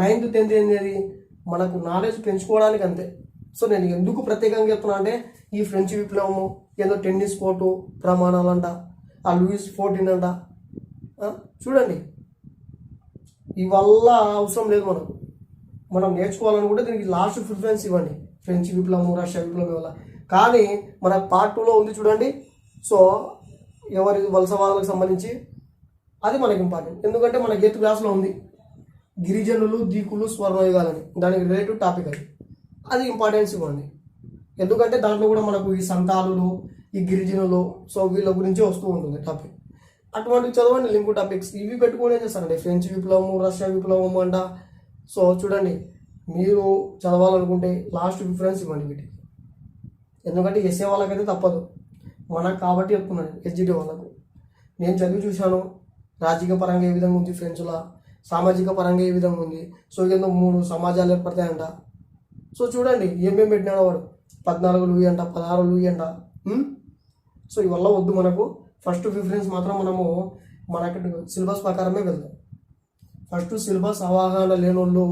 A: 9th 10th ఏంది? మనకు నాలెడ్జ్ పెంచుకోవడానికి అంతే. సో నేను ఎందుకు ప్రత్యేకంగా చెప్తున్నా అంటే ఈ ఫ్రెంచ్ విప్లవము, ఏదో టెన్నిస్ కోర్టు ప్రమాణాలంట, ఆ లూయిస్ 14 అంట, చూడండి ఇవల్ల అవసరం లేదు. మనం నేర్చుకోవాలనుకుంటే దీనికి లాస్ట్ ప్రిఫరెన్స్ ఇవ్వండి, ఫ్రెంచ్ విప్లవము రష్యా విప్లవం వల్ల. కానీ మన పార్ట్ 2లో ఉంది చూడండి, సో ఎవరి వలస వాళ్ళకి సంబంధించి అది మనకి ఇంపార్టెంట్. ఎందుకంటే మనకి 8th క్లాస్లో ఉంది గిరిజనులు, దీకులు, స్వర్ణయుగాలని, దానికి రిలేటివ్ టాపిక్ అది ఇంపార్టెన్స్ ఇవ్వండి. ఎందుకంటే దాంట్లో కూడా మనకు ఈ సంతాలులు, ఈ గిరిజనులు, సో వీళ్ళ గురించి వస్తూ ఉంటుంది టాపిక్. అటువంటివి చదవండి, లింకు టాపిక్స్ ఇవి పెట్టుకుని ఏం చేస్తారండి, ఫ్రెంచ్ విప్లవము రష్యా విప్లవము అంట. సో చూడండి, మీరు చదవాలనుకుంటే లాస్ట్ ప్రిఫరెన్స్ ఇవ్వండి వీటికి. ఎందుకంటే ఎస్ఏ వాళ్ళకైతే తప్పదు, మనకు కాబట్టి చెప్తున్నాను. ఎస్జిటి వాళ్ళకు నేను చదివి చూశాను, రాజకీయ పరంగా ఏ విధంగా ఉంది ఫ్రెంచ్లా, సామాజిక పరంగా ఏ విధంగా ఉంది. సో ఏదో 3 సమాజాలు ఏర్పడతాయంట. సో చూడండి ఏమేమి పెట్టినాడో వాడు, 14 లూయి అంట, 16 లూయి అంట. సో ఇవల్ల వద్దు మనకు. ఫస్ట్ ప్రిఫరెన్స్ మాత్రం మనము మనకి సిలబస్ ప్రకారమే వెళ్దాం. ఫస్ట్ సిలబస్ అవగాహన లేని వాళ్ళు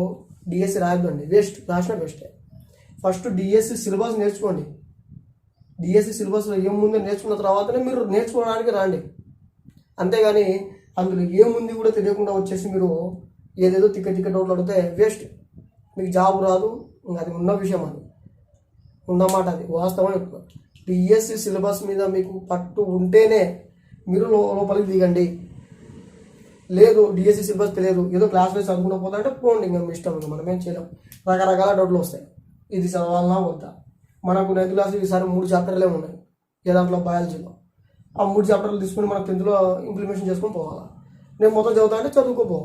A: డిఎస్సి రాయొద్దండి, రాసిన వేస్టే. ఫస్ట్ డిఎస్సి సిలబస్ నేర్చుకోండి. డిఎస్సి సిలబస్లో ఏముందో నేర్చుకున్న తర్వాతనే మీరు నేర్చుకోవడానికి రండి. అంతేగాని అందులో ఏముంది కూడా తెలియకుండా వచ్చేసి మీరు ఏదేదో తిక్క డౌట్లు అడిగితే వేస్ట్, మీకు జాబ్ రాదు. ఇంకా అది ఉన్న విషయం, అది ఉన్నమాట, అది వాస్తవం చెప్తున్నా. డిఎస్సి సిలబస్ మీద మీకు పట్టు ఉంటేనే మీరు లోపలికి దిగండి. లేదు డిఎస్సి సిలబస్ తెలియదు, ఏదో క్లాస్ వైజ్ చదువుకుంటూ పోతా అంటే పోండి, ఇంకా మీ ఇష్టం, ఇంకా మనం ఏం చేయలేం. రకరకాల డౌట్లు వస్తాయి, ఇది చదవాలన్నా వద్దా. మనకు 9th క్లాస్ ఈసారి 3 చాప్టర్లే ఉన్నాయి, ఏ దాంట్లో బయాలజీలో. ఆ 3 చాప్టర్లు తీసుకుని మనం 10th ఇంప్లిమెంటేషన్ చేసుకొని పోవాలా. నేను మొత్తం చదువుతా అంటే చదువుకోపో,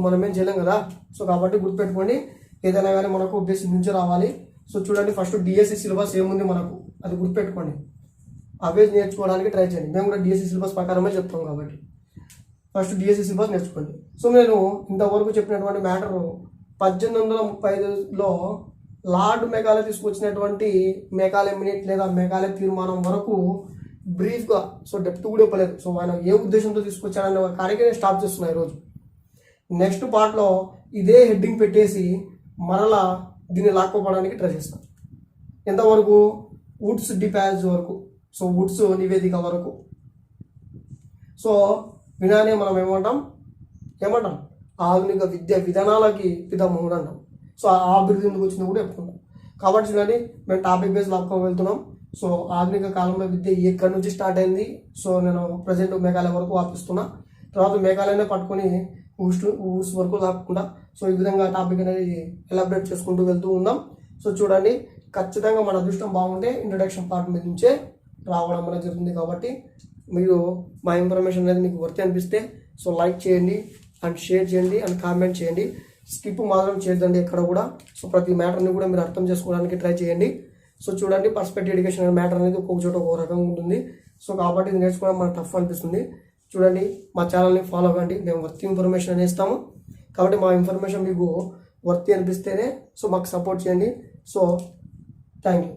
A: మనం ఏం చేయలేం కదా. సో కాబట్టి గుర్తుపెట్టుకోండి, ఏదైనా కానీ మనకు బేసిక్ నుంచి రావాలి. సో చూడండి, ఫస్ట్ డిఎస్సి సిలబస్ ఏముంది మనకు అది గుర్తుపెట్టుకోండి, అవే నేర్చుకోవడానికి ట్రై చేయండి. మేము కూడా డిఎస్సి సిలబస్ ప్రకారమే చెప్తాం కాబట్టి. ఫస్ట్ డిఎస్సి సిలబస్ నేర్చుకోండి. సో నేను ఇంతవరకు చెప్పినటువంటి మ్యాటర్ 1835లో లార్డ్ మెకాలే తీసుకొచ్చినటువంటి మెకాలే మినిట్ లేదా మెకాలే తీర్మానం వరకు బ్రీఫ్గా, సో డెప్త్ కూడా ఇవ్వలేదు. సో ఆయన ఏ ఉద్దేశంతో తీసుకొచ్చాడనే కాడికి నేను స్టాప్ చేస్తున్నా ఈరోజు. నెక్స్ట్ పార్ట్లో ఇదే హెడ్డింగ్ పెట్టేసి మరలా దీన్ని లాక్కోవడానికి ట్రై చేస్తాను. ఎంతవరకు? వుడ్స్ డిపాజ్ వరకు, సో వుడ్స్ నివేదిక వరకు. సో వినానే మనం ఏమంటాం ఆధునిక విద్యా విధానాలకి పితామహుడు అంటాం. సో ఆ అభివృద్ధి ఎందుకు వచ్చిందో కూడా చెప్పుకుంటాం. కాబట్టి చూడండి, మేము టాపిక్ బేస్ లాక్కొని వెళ్తున్నాం. సో ఆధునిక కాలంలో విద్య ఎక్కడి నుంచి స్టార్ట్ అయింది, సో నేను ప్రజెంట్ మేఘాలయ వరకు వాపిస్తున్నా. తర్వాత మేఘాలయనే పట్టుకొని ఊడ్స్ వరకు లాక్కుండా, సో ఈ విధంగా టాపిక్ అనేది ఎలాబరేట్ చేసుకుంటూ వెళ్తూ ఉందాం. సో చూడండి, ఖచ్చితంగా మన అదృష్టం బాగుంటే ఇంట్రడక్షన్ పార్ట్ మీద నుంచే రావడం అనేది జరుగుతుంది. కాబట్టి మీరు మా ఇన్ఫర్మేషన్ అనేది మీకు వర్త్ అనిపిస్తే సో లైక్ చేయండి అండ్ షేర్ చేయండి అండ్ కామెంట్ చేయండి. స్కిప్ మాత్రం చేయొద్దండి ఎక్కడ కూడా. సో ప్రతి మ్యాటర్ని కూడా మీరు అర్థం చేసుకోవడానికి ట్రై చేయండి. సో చూడండి, పర్స్పెక్టివ్ ఎడ్యుకేషన్ అనే మ్యాటర్ అనేది ఒక్కొక్క చోట ఒక్కొక్క రకంగా ఉంటుంది. సో కాబట్టి ఇది నేర్చుకోవడం మనకు టఫ్ అనిపిస్తుంది. చూడండి, మా ఛానల్ని ఫాలో అవ్వండి. మేము వర్త్ ఇన్ఫర్మేషన్ అనేది ఇస్తాము. కాబట్టి మా ఇన్ఫర్మేషన్ మీకు వర్త్ అనిపిస్తేనే సో మాకు సపోర్ట్ చేయండి. So thank you.